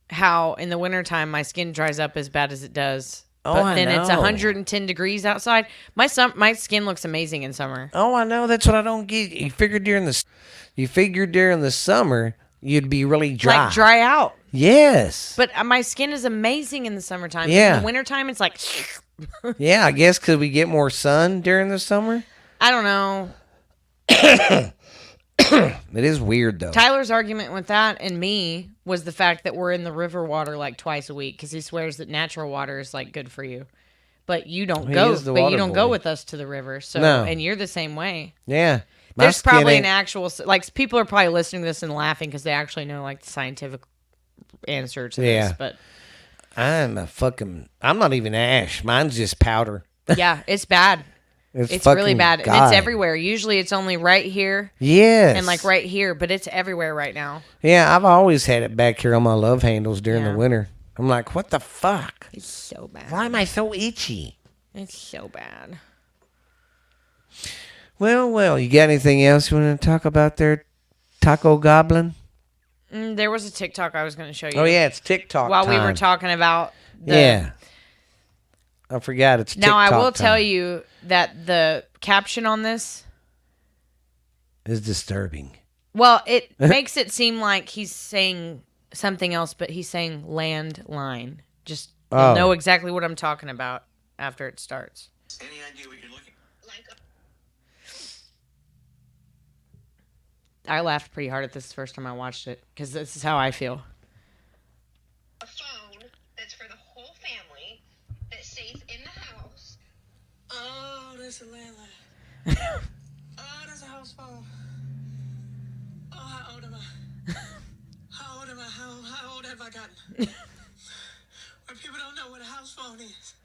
how in the wintertime my skin dries up as bad as it does. But then it's 110 degrees outside. My skin looks amazing in summer. Oh, I know. That's what I don't get. You figured during the summer you'd be really dry. Like dry out. Yes. But my skin is amazing in the summertime. Yeah. In the wintertime, it's like... Yeah, I guess because we get more sun during the summer. I don't know. It is weird, though. Tyler's argument with that and me was the fact that we're in the river water like twice a week because he swears that natural water is like good for you. But you don't go. But you don't go with us to the river. So no. And you're the same way. Yeah. There's probably an actual like people are probably listening to this and laughing because they actually know like the scientific answer to this. But I'm not even ash. Mine's just powder. Yeah, it's bad. It's really bad. And it's everywhere. Usually it's only right here. Yes. And like right here, but it's everywhere right now. Yeah, I've always had it back here on my love handles during the winter. I'm like, what the fuck? It's so bad. Why am I so itchy? It's so bad. Well, you got anything else you want to talk about there, Taco Goblin? There was a TikTok I was going to show you. Oh, yeah, it's TikTok While time. we were talking about I forgot it's TikTok Now, I will time. tell you that the caption on this is disturbing. Well, it makes it seem like he's saying something else, but he's saying landline. Just you'll know exactly what I'm talking about after it starts. Any idea what you're looking like? I laughed pretty hard at this the first time I watched it because this is how I feel. A phone that's for the whole family that stays in the house. Oh, that's a landline. Oh, that's a house phone. Oh, how old am I? How old am I? How old have I gotten? Where people don't know what a house phone is.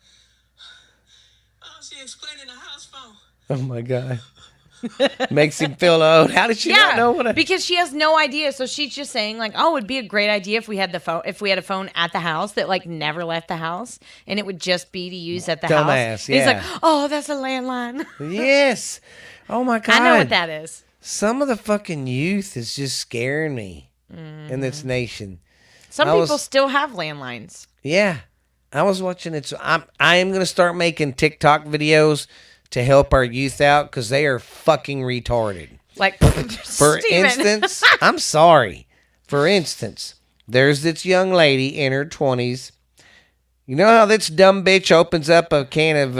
Oh, she explaining a house phone. Oh my God. Makes him feel old. How did she not know because she has no idea. So she's just saying like, oh, it'd be a great idea if we had a phone at the house that like never left the house and it would just be to use at the house. Yeah. He's like, oh, that's a landline. Yes. Oh my God. I know what that is. Some of the fucking youth is just scaring me in this nation. Some people still have landlines. Yeah. I was watching it. So I am going to start making TikTok videos to help our youth out because they are fucking retarded. Like, for instance, I'm sorry. For instance, there's this young lady in her 20s. You know how this dumb bitch opens up a can of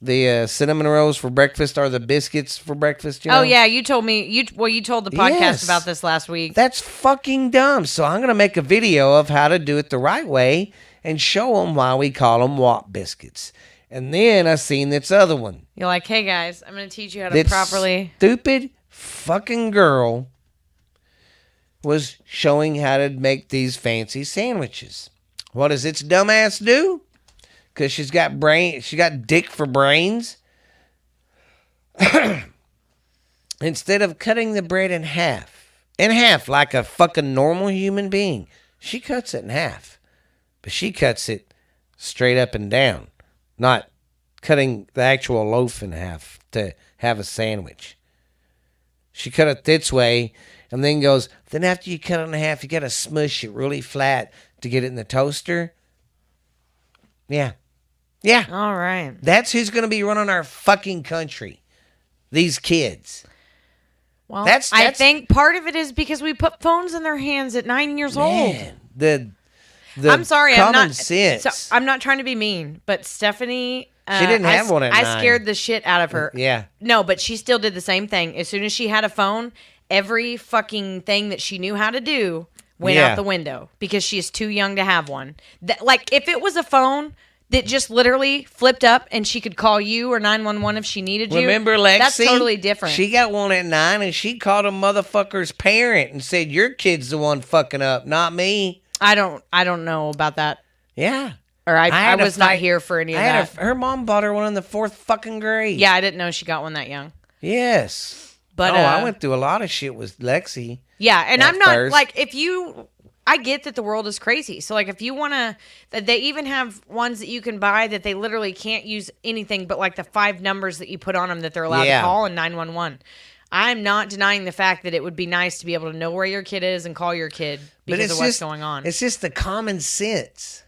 the cinnamon rolls for breakfast or the biscuits for breakfast? You know? Oh, yeah. You told me. You told the podcast about this last week. That's fucking dumb. So I'm going to make a video of how to do it the right way and show them why we call them WAP biscuits. And then I seen this other one. You're like, hey, guys, I'm going to teach you how to properly... Stupid fucking girl was showing how to make these fancy sandwiches. What does its dumbass do? Because she got dick for brains. Instead of cutting the bread in half like a fucking normal human being, she cuts it in half. But she cuts it straight up and down. Not cutting the actual loaf in half to have a sandwich. She cut it this way and then goes, then after you cut it in half, you got to smush it really flat to get it in the toaster. Yeah. Yeah. All right. That's who's going to be running our fucking country. These kids. Well, I think part of it is because we put phones in their hands at 9 years old. I'm sorry, common sense. So I'm not trying to be mean, but Stephanie, she didn't have one at 9. I scared the shit out of her. Yeah. No, but she still did the same thing. As soon as she had a phone, every fucking thing that she knew how to do went out the window because she is too young to have one. Like if it was a phone, that just literally flipped up and she could call you or 911 if she needed you. Remember Lexi? That's totally different. She got one at 9 and she called a motherfucker's parent and said, your kid's the one fucking up, not me. I don't know about that. Yeah. Or I was not here for any of that. Her mom bought her one in the 4th fucking grade. Yeah, I didn't know she got one that young. Yes. But I went through a lot of shit with Lexi. Yeah, and I'm not like I get that the world is crazy. So like if you want to, they even have ones that you can buy that they literally can't use anything but like the 5 numbers that you put on them that they're allowed to call and 911. I'm not denying the fact that it would be nice to be able to know where your kid is and call your kid because of what's going on. It's just the common sense.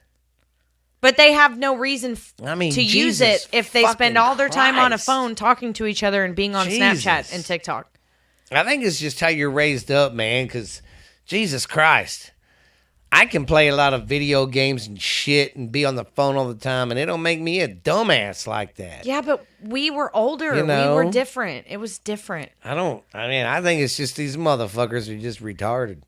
But they have no reason to use it if they spend all their time on a phone talking to each other and being on Snapchat and TikTok. I think it's just how you're raised up, man, because Jesus Christ. I can play a lot of video games and shit and be on the phone all the time, and it don't make me a dumbass like that. Yeah, but we were older. You know? We were different. It was different. I think it's just these motherfuckers are just retarded.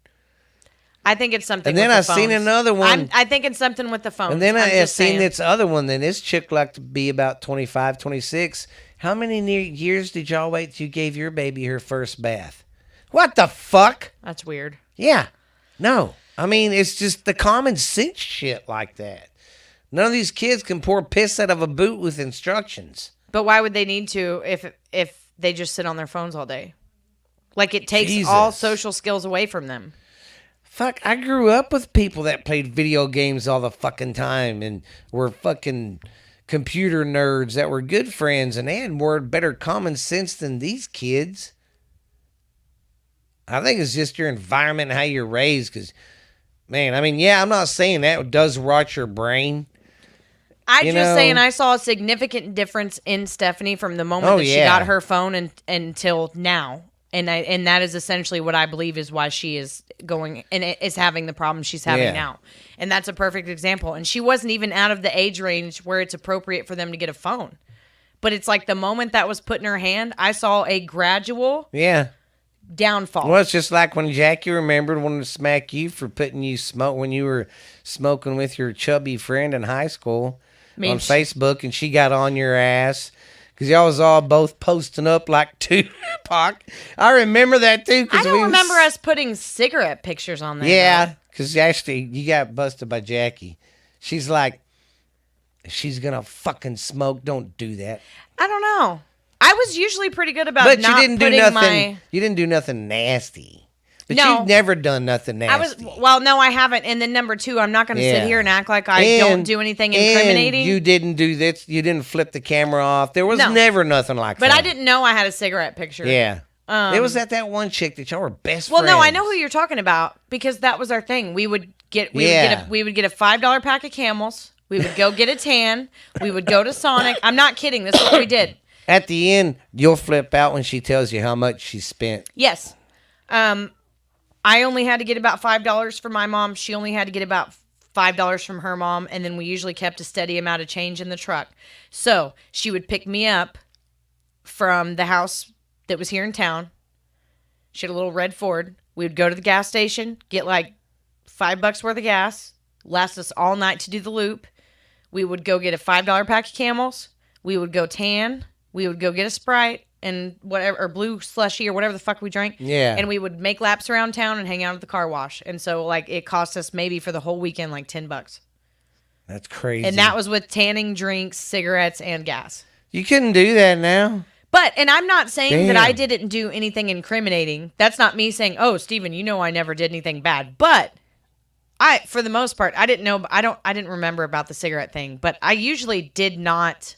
I think it's something and then with I've the seen another one. I think it's something with the phone. And then I've seen this other one. Then this chick like to be about 25, 26. How many years did y'all wait till you gave your baby her first bath? What the fuck? That's weird. Yeah. No. I mean, it's just the common sense shit like that. None of these kids can pour piss out of a boot with instructions. But why would they need to if they just sit on their phones all day? Like it takes all social skills away from them. Fuck, I grew up with people that played video games all the fucking time and were fucking computer nerds that were good friends and they had better common sense than these kids. I think it's just your environment and how you're raised because, man, I mean, yeah, I'm not saying that does rot your brain. I'm just saying I saw a significant difference in Stephanie from the moment that she got her phone until now. And that is essentially what I believe is why she is going and is having the problem she's having now. And that's a perfect example. And she wasn't even out of the age range where it's appropriate for them to get a phone. But it's like the moment that was put in her hand, I saw a gradual downfall. Well, it's just like when Jackie wanted to smack you for putting you smoke when you were smoking with your chubby friend in high school on Facebook, and she got on your ass. Because y'all was all both posting up like Tupac. I remember that too. I don't remember us putting cigarette pictures on there. Yeah, because actually you got busted by Jackie. She's like, she's going to fucking smoke. Don't do that. I don't know. I was usually pretty good about but not you didn't do nothing nasty. But you've never done nothing nasty. No, I haven't. And then number 2, I'm not going to sit here and act like I don't do anything incriminating. And you didn't do this. You didn't flip the camera off. There was never nothing like that. But I didn't know I had a cigarette picture. Yeah. It was that one chick that y'all were best friends. Well, no, I know who you're talking about because that was our thing. We would get a $5 pack of Camels. We would go get a tan. We would go to Sonic. I'm not kidding. This is what we did. At the end, you'll flip out when she tells you how much she spent. Yes. I only had to get about $5 from my mom. She only had to get about $5 from her mom. And then we usually kept a steady amount of change in the truck. So she would pick me up from the house that was here in town. She had a little red Ford. We would go to the gas station, get like $5 worth of gas, last us all night to do the loop. We would go get a $5 pack of Camels. We would go tan. We would go get a Sprite and whatever, or blue slushy or whatever the fuck we drank. Yeah. And we would make laps around town and hang out at the car wash. And so like it cost us maybe for the whole weekend like $10. That's crazy. And that was with tanning, drinks, cigarettes, and gas. You couldn't do that now. And I'm not saying that I didn't do anything incriminating. That's not me saying, oh, Steven, I never did anything bad. But for the most part, I didn't remember about the cigarette thing. But I usually did not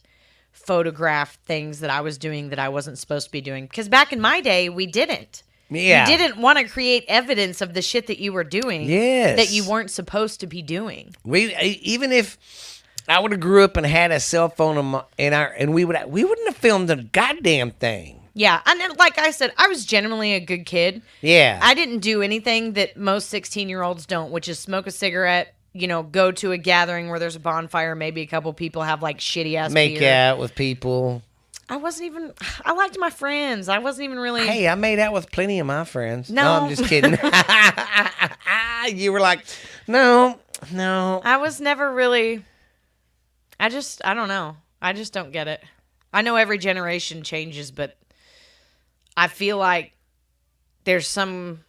photograph things that I was doing that I wasn't supposed to be doing. Because back in my day, we didn't. Yeah. You didn't want to create evidence of the shit that you were doing that you weren't supposed to be doing. Even if I would have grew up and had a cell phone and we wouldn't have filmed a goddamn thing. Yeah, and then, like I said, I was generally a good kid. Yeah. I didn't do anything that most 16-year-olds don't, which is smoke a cigarette, go to a gathering where there's a bonfire, maybe a couple people have like shitty ass make beer. out with people. I liked my friends. I wasn't even really. Hey, I made out with plenty of my friends. No I'm just kidding. You were like, no. I was never really. I don't know. I just don't get it. I know every generation changes, but I feel like there's something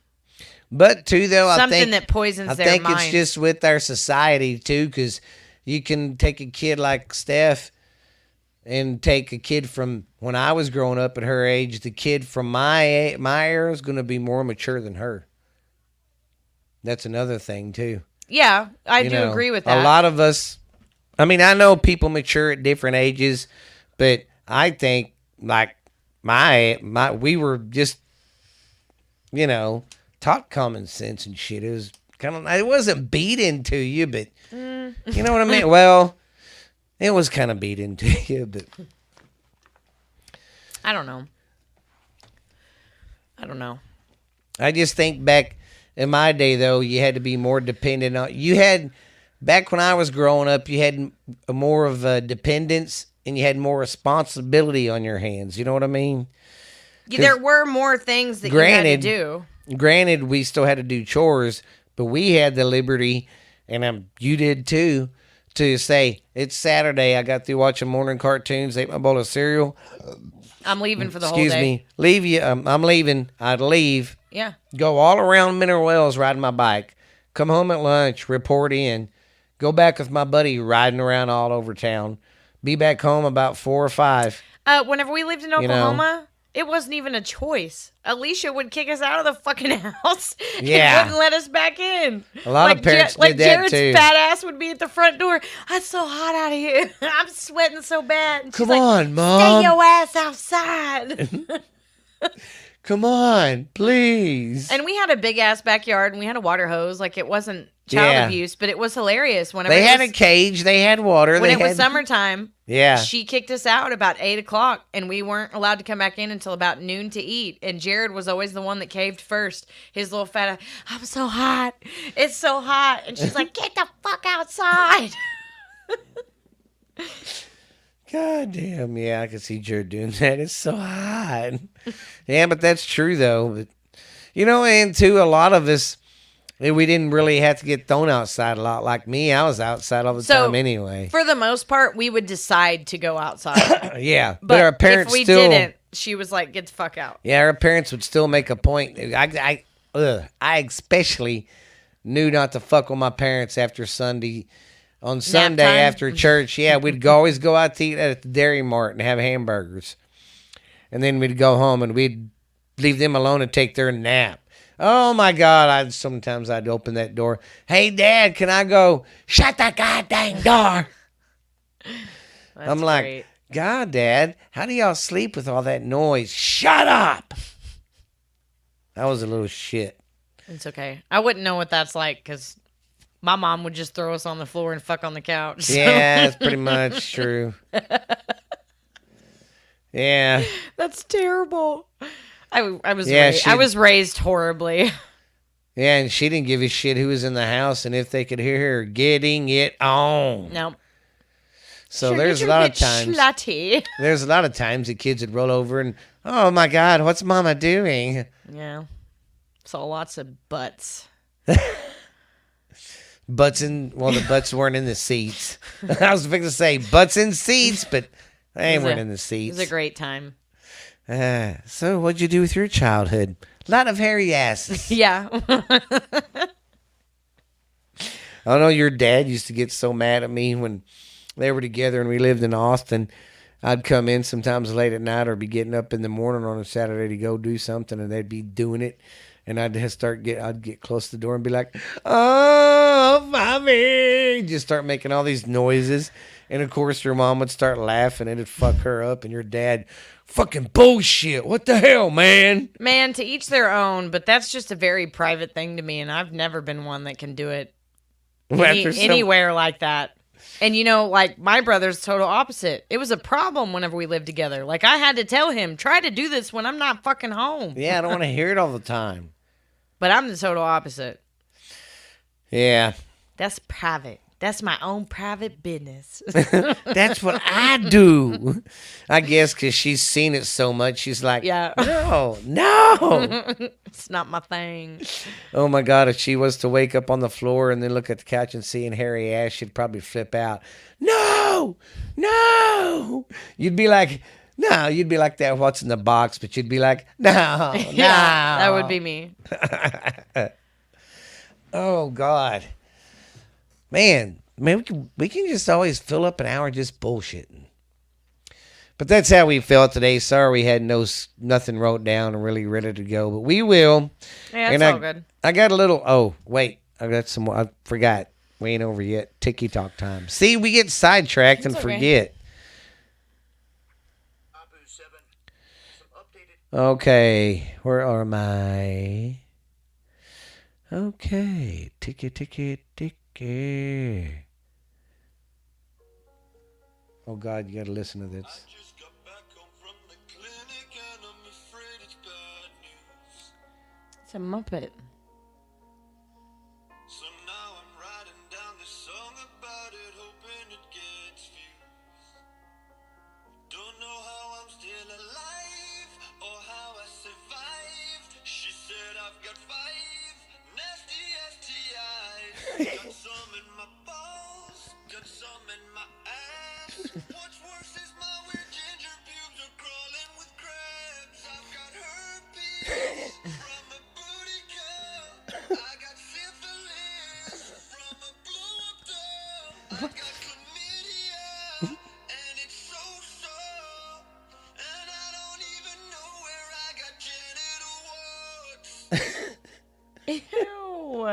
that poisons their minds. I think it's just with our society too, because you can take a kid like Steph and take a kid from when I was growing up at her age. The kid from my era is going to be more mature than her. That's another thing too. Yeah, I do agree with that. A lot of us, I mean, I know people mature at different ages, but I think like we were just, taught common sense and shit. It was it wasn't beat into you, but you know what I mean? Well, it was kind of beat into you, but I don't know. I just think back in my day, though, you had to be more dependent on. Back when I was growing up, you had more of a dependence and you had more responsibility on your hands. You know what I mean? There were more things that you had to do. Granted, we still had to do chores, but we had the liberty, and you did too, to say, it's Saturday, I got through watching morning cartoons, ate my bowl of cereal. I'm leaving for the whole day. Excuse me. Leave you. I'm leaving. I'd leave. Yeah. Go all around Mineral Wells riding my bike. Come home at lunch, report in. Go back with my buddy riding around all over town. Be back home about 4 or 5. Whenever we lived in Oklahoma, it wasn't even a choice. Alicia would kick us out of the fucking house and wouldn't let us back in. A lot of parents did that Jared's too. fat ass would be at the front door. It's so hot out of here. I'm sweating so bad. And Come on, Mom. Stay your ass outside. Come on, please. And we had a big ass backyard and we had a water hose. Like, it wasn't child abuse, but it was hilarious. Whenever they had a cage, they had water. When it was summertime, yeah, she kicked us out about 8 o'clock, and we weren't allowed to come back in until about noon to eat. And Jared was always the one that caved first. His little fat, I'm so hot. It's so hot. And she's like, get the fuck outside. God damn, yeah, I can see Jared doing that. It's so hot. Yeah, but that's true, though. But, and too, a lot of us, we didn't really have to get thrown outside a lot. Like me, I was outside all the time anyway. For the most part, we would decide to go outside. Yeah, but our parents if we didn't, she was like, get the fuck out. Yeah, our parents would still make a point. I especially knew not to fuck with my parents after Sunday. On Sunday after church, yeah, we'd always go out to eat at the Dairy Mart and have hamburgers. And then we'd go home and we'd leave them alone and take their nap. Oh, my God. Sometimes I'd open that door. Hey, Dad, can I go? Shut the goddamn door. I'm like, great. God, Dad, how do y'all sleep with all that noise? Shut up. That was a little shit. It's okay. I wouldn't know what that's like because my mom would just throw us on the floor and fuck on the couch. So. Yeah, that's pretty much true. Yeah. That's terrible. I was raised horribly. Yeah, and she didn't give a shit who was in the house and if they could hear her getting it on. No. So there's a lot of times. Slutty. There's a lot of times the kids would roll over and, oh my God, what's Mama doing? Yeah. Saw lots of butts. The butts weren't in the seats. I was fixing to say butts in seats, but they weren't in the seats. It was a great time. So what'd you do with your childhood? A lot of hairy asses. Yeah. I know your dad used to get so mad at me when they were together and we lived in Austin. I'd come in sometimes late at night or be getting up in the morning on a Saturday to go do something and they'd be doing it. And I'd get close to the door and be like, oh, mommy. Just start making all these noises. And, of course, your mom would start laughing and it'd fuck her up. And your dad, fucking bullshit. What the hell, man? Man, to each their own. But that's just a very private thing to me. And I've never been one that can do it anywhere like that. And, my brother's total opposite. It was a problem whenever we lived together. Like, I had to tell him, try to do this when I'm not fucking home. Yeah, I don't want to hear it all the time. But I'm the total opposite. Yeah. That's private. That's my own private business. That's what I do. I guess because she's seen it so much, she's like, Yeah. no. It's not my thing. Oh my God, if she was to wake up on the floor and then look at the couch and see hairy ass, she'd probably flip out. No. You'd be like, no. You'd be like that, what's in the box? But you'd be like, no. Yeah, that would be me. Oh God. Man, we can just always fill up an hour just bullshitting. But that's how we felt today. Sorry we had nothing wrote down and really ready to go, but we will. Yeah, it's all good. I got a little. Oh wait, I got some more. I forgot. We ain't over yet. Tiki talk time. See, we get sidetracked and forget. Okay, where are my? Okay, tiki. Oh God, you gotta listen to this. I just got back home from the clinic and I'm afraid it's bad news. It's a Muppet. So now I'm writing down this song about it, hoping it gets views. Don't know how I'm still alive or how I survived. She said I've got 5 nasty STIs. Got some in my balls, got some in my ass. What's worse is my weird ginger pubes are crawling with crabs. I've got herpes from a booty call. I got syphilis from a blow up doll. I got chlamydia and it's so. And I don't even know where I got genital warts. Ew.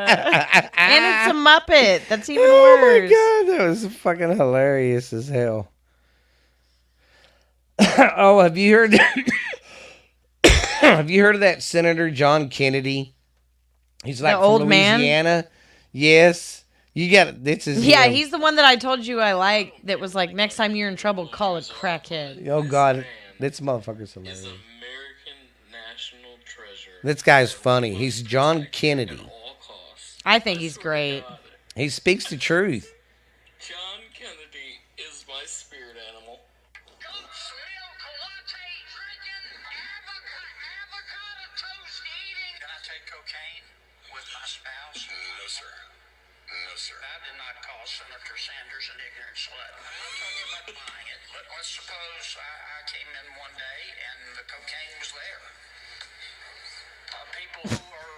And it's a Muppet. That's even worse. Oh my God, that was fucking hilarious as hell. Oh, have you heard? Have you heard of that Senator John Kennedy? He's like the from old Louisiana. Man? Yes. You got this is Yeah, him. he's the one that I told you I like. That was like, next time you're in trouble, call a crackhead. Oh God, this motherfucker's hilarious. American national treasure. This guy's funny. He's John Kennedy. I think he's great. He speaks the truth. John Kennedy is my spirit animal. Goat's milk latte drinking, avocado toast eating. Can I take cocaine with my spouse? No, sir. No, sir. That did not call Senator Sanders an ignorant slut. I'm not talking about buying it, but let's suppose I came in one day and the cocaine was there. People who are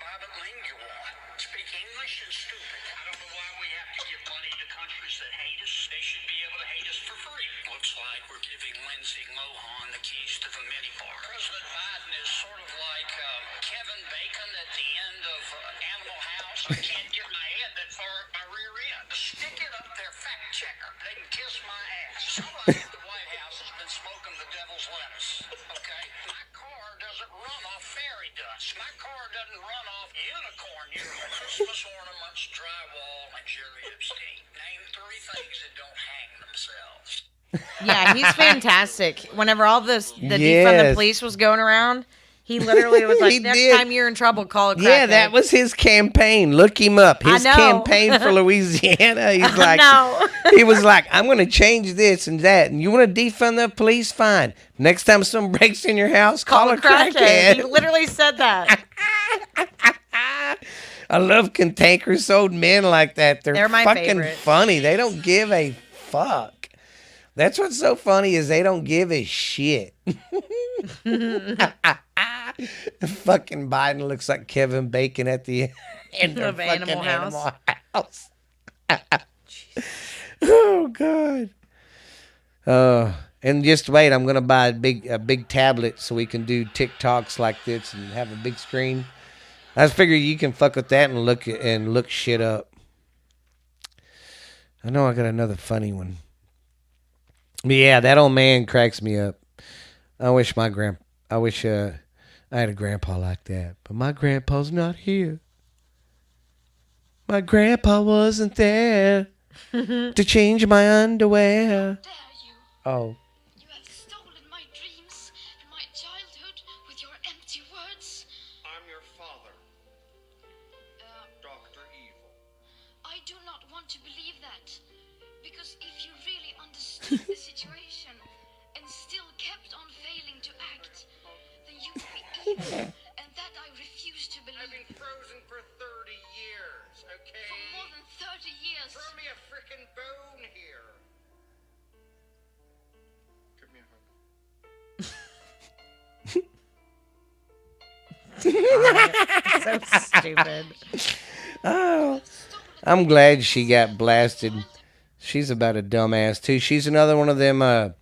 bilingual speak English and stupid. I don't know why we have to give money to countries that hate us. They should be able to hate us for free. Looks like we're giving Lindsay Lohan the keys to the minibar. President Biden is sort of like Kevin Bacon at the end of Animal House. I can't get my head that far at my rear end. Stick it up there, fact checker. They can kiss my ass. Somebody at the White House has been smoking the devil's lettuce. Okay? My car doesn't run off fairy dust. My car doesn't run off unicorn urine. Christmas ornaments, drywall, and Jerry Epstein. Name 3 things that don't hang themselves. Yeah, he's fantastic. Whenever all this the defund the police was going around, he literally was like, next time you're in trouble, call a crackhead. Yeah, that was his campaign. Look him up. His campaign for Louisiana. He's like, he was like, I'm going to change this and that. And you want to defund the police? Fine. Next time someone breaks in your house, call a crackhead. He literally said that. I love cantankerous old men like that. They're my fucking favorite. Funny. They don't give a fuck. That's what's so funny is they don't give a shit. Fucking Biden looks like Kevin Bacon at the end of Animal House. Oh God. And just wait, I'm gonna buy a big tablet so we can do TikToks like this and have a big screen. I figure you can fuck with that and look shit up. I know I got another funny one. But yeah, that old man cracks me up. I wish I had a grandpa like that. But my grandpa's not here. My grandpa wasn't there to change my underwear. How dare you? Oh. You have stolen my dreams and my childhood with your empty words. I'm your father, Dr. Evil. I do to believe that. Because if you really understood the situation and still kept on failing to act, then you would be evil. And that I refuse to believe. I've been frozen for 30 years, okay? For more than 30 years. Throw me a frickin' bone here. Give me a hug. So stupid. Oh, I'm glad she got blasted. She's about a dumbass too. She's another one of them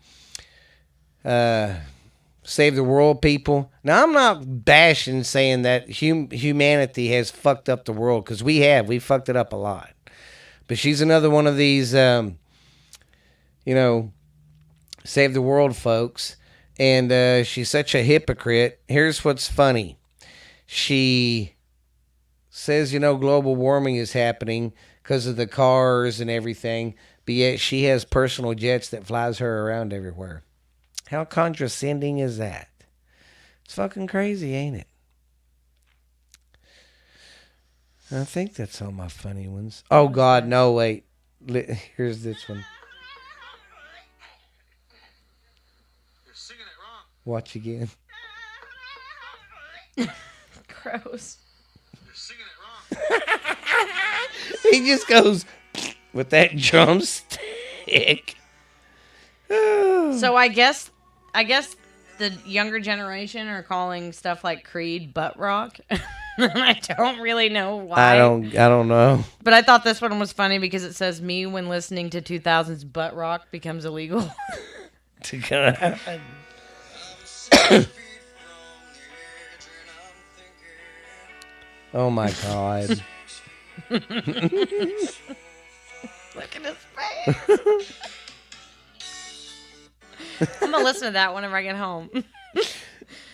save the world people. Now I'm not bashing saying that humanity has fucked up the world, because we fucked it up a lot. But she's another one of these save the world folks, and she's such a hypocrite. Here's what's funny. She says, global warming is happening because of the cars and everything, but yet she has personal jets that flies her around everywhere. How condescending is that? It's fucking crazy, ain't it? I think that's all my funny ones. Oh, God, no, wait. Here's this one. You're singing it wrong. Watch again. Gross. You're singing it wrong. He just goes with that drumstick. So I guess the younger generation are calling stuff like Creed butt rock. I don't really know why. I don't know. But I thought this one was funny because it says me when listening to 2000s butt rock becomes illegal. To gonna happen. Oh my God. Look at his face. I'm gonna listen to that whenever I get home. But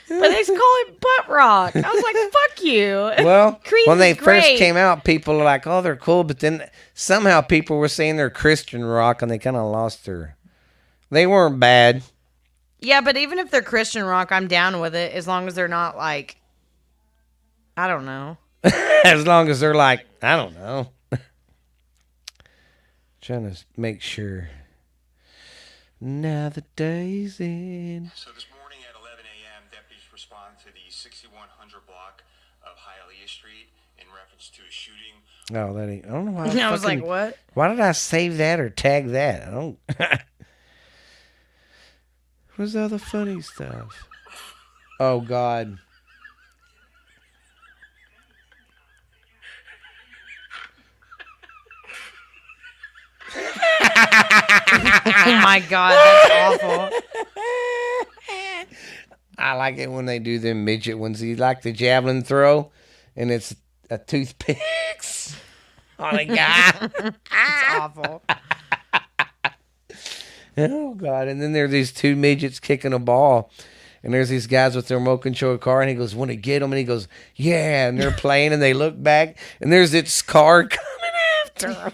they just call it butt rock. I was like, fuck you. Well, Creed when they is great. first came out, people were like, oh, they're cool. But then somehow people were saying they're Christian rock, and they kind of lost their... They weren't bad. Yeah, but even if they're Christian rock, I'm down with it as long as they're not like, I don't know. As long as they're like, I don't know. Trying to make sure. Now the day's in. So this morning at 11 a.m., deputies respond to the 6100 block of Hialeah Street in reference to a shooting. Oh, that ain't... I don't know why. I was like, what? Why did I save that or tag that? I don't... What's all the funny stuff? Oh, God. Oh my God, that's awful. I like it when they do them midget ones. You like the javelin throw, and it's a toothpicks on a guy. It's awful. Oh, God. And then there are these two midgets kicking a ball. And there's these guys with their remote control car. And he goes, want to get them? And he goes, yeah. And they're playing. And they look back. And there's this car coming after them.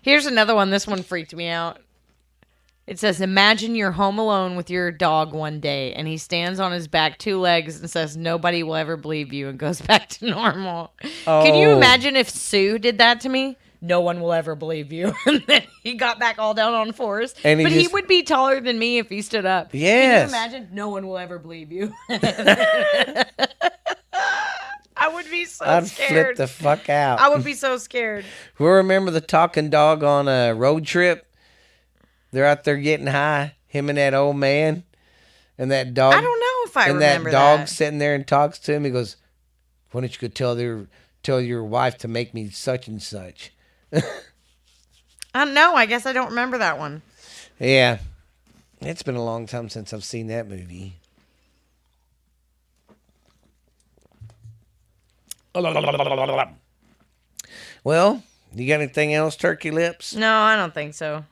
Here's another one. This one freaked me out. It says, imagine you're home alone with your dog one day. And he stands on his back 2 legs and says, nobody will ever believe you. And goes back to normal. Oh. Can you imagine if Sue did that to me? No one will ever believe you. And then he got back all down on 4s. And he would be taller than me if he stood up. Yes. Can you imagine? No one will ever believe you. I would be so I'd scared. flip the fuck out. I would be so scared. We remember the talking dog on a road trip? They're out there getting high. Him and that old man. And that dog. I don't know if I remember remember that. And that dog that. sitting there and talks to him. He goes, why don't you go tell your wife to make me such and such? I don't know. I guess I don't remember that one. Yeah. It's been a long time since I've seen that movie. Well, you got anything else, Turkey Lips? No, I don't think so.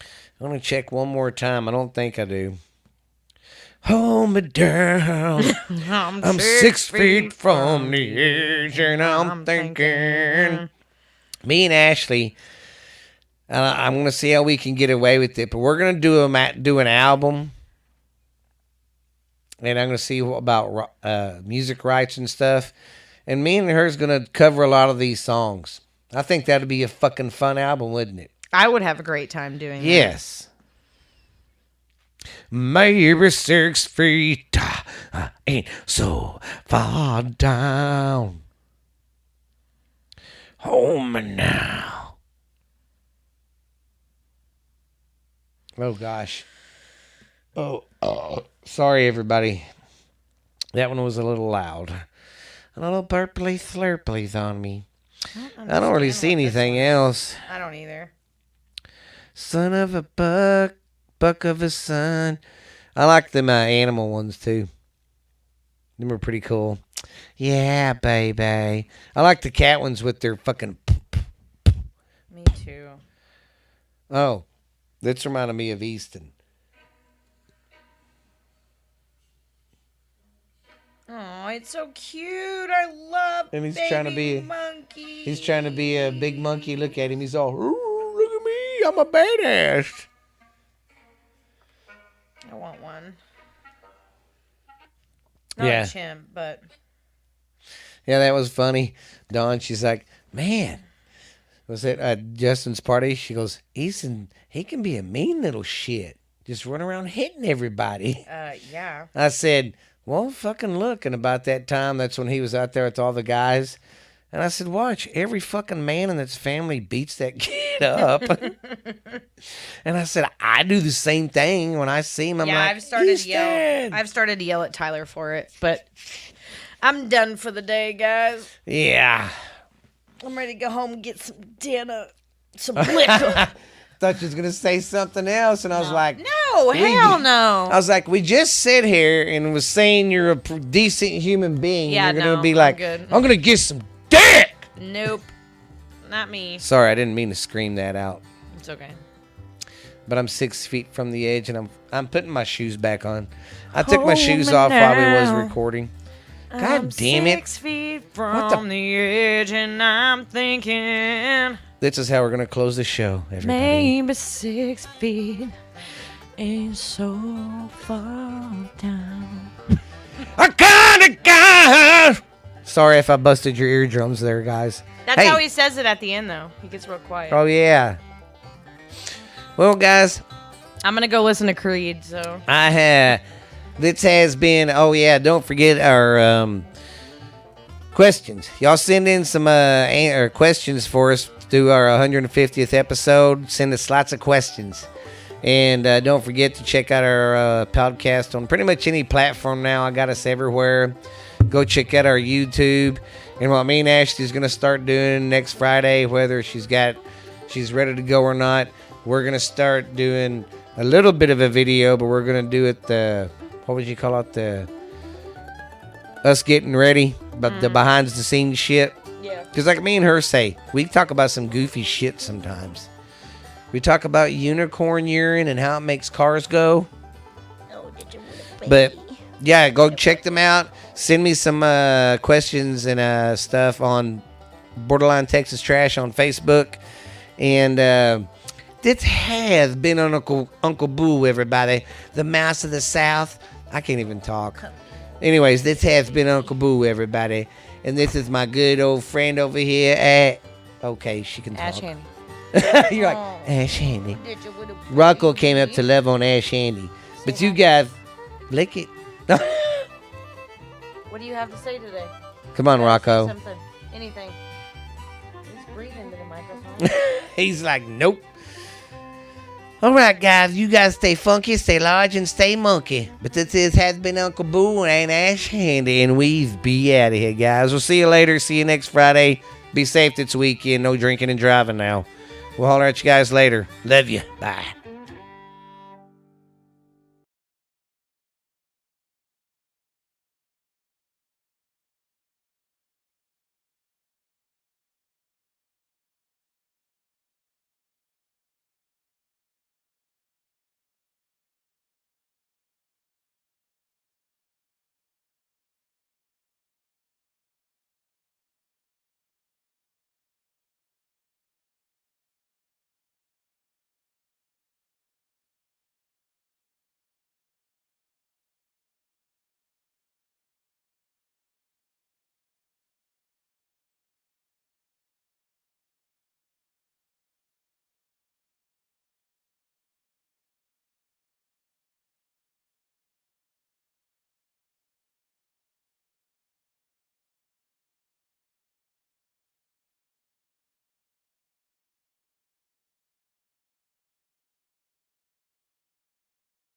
I'm going to check one more time. I don't think I do. Hold me down. I'm 6 feet from the edge, and I'm thinking. Me and Ashley, I'm going to see how we can get away with it, but we're going to do an album, and I'm going to see about music rights and stuff, and me and her's going to cover a lot of these songs. I think that'd be a fucking fun album, wouldn't it? I would have a great time doing that. Yes. Maybe 6 feet. I ain't so far down. Hold me now. Oh, gosh. Oh, sorry, everybody. That one was a little loud. A little purpley slurplies on me. I don't really see anything else. I don't either. Son of a buck of a son. I like them animal ones, too. Them are pretty cool. Yeah, baby. I like the cat ones with their fucking... Me too. Oh, that's reminded me of Easton. Oh, it's so cute. I love And he's baby trying to be monkey. He's trying to be a big monkey. Look at him. He's all, ooh, look at me. I'm a badass. I want one. Not Yeah. a chimp, but... Yeah, that was funny. Dawn, she's like, man, was it at Justin's party? She goes, Easton, he can be a mean little shit. Just run around hitting everybody. Yeah. I said, well, fucking look. And about that time, that's when he was out there with all the guys. And I said, watch, every fucking man in this family beats that kid up. And I said, I do the same thing when I see him. I'm like, I've started he's to yell. dead. I've started to yell at Tyler for it, but I'm done for the day, guys. Yeah. I'm ready to go home and get some dinner, some liquor. Thought you was going to say something else. And I was like, No, hell no. I was like, we just sit here and was saying you're a decent human being. Yeah, you're going to no, be I'm like, good. I'm going to get some dick. Nope. Not me. Sorry, I didn't mean to scream that out. It's okay. But I'm 6 feet from the edge, and I'm putting my shoes back on. I took my shoes off while we was recording. God damn it. 6 feet from the edge, and I'm thinking This is how we're going to close the show, everybody. maybe 6 feet ain't so far down. I kinda got... Sorry if I busted your eardrums there, guys. That's Hey. how he says it at the end, though. He gets real quiet. Oh, yeah. Well, guys, I'm going to go listen to Creed, so. this has been, oh yeah, don't forget our questions. Y'all send in some questions for us through our 150th episode. Send us lots of questions. And don't forget to check out our podcast on pretty much any platform now. I got us everywhere. Go check out our YouTube. And what me and Ashley's going to start doing next Friday, whether she's ready to go or not, we're going to start doing a little bit of a video, but we're going to do it what would you call it? Us getting ready, but the behind the scenes shit. Yeah. Because like me and her say, we talk about some goofy shit sometimes. We talk about unicorn urine and how it makes cars go. But yeah, go check them out. Send me some questions and stuff on Borderline Texas Trash on Facebook. And this has been Uncle Boo, everybody. The mouse of the South. I can't even talk. Anyways, this has been Uncle Boo, everybody. And this is my good old friend over here. Okay, she can talk. Ash Handy. You're like, Ash Handy. Rocco came up to love on Ash Handy. But you guys, lick it. What do you have to say today? Come on, Say Rocco. something. Anything. Just breathe into the microphone. He's like, nope. All right, guys. You guys stay funky, stay large, and stay monkey. But this has been Uncle Boo and Ash Handy, and we've be out of here, guys. We'll see you later. See you next Friday. Be safe this weekend. No drinking and driving now. We'll holler at you guys later. Love you. Bye.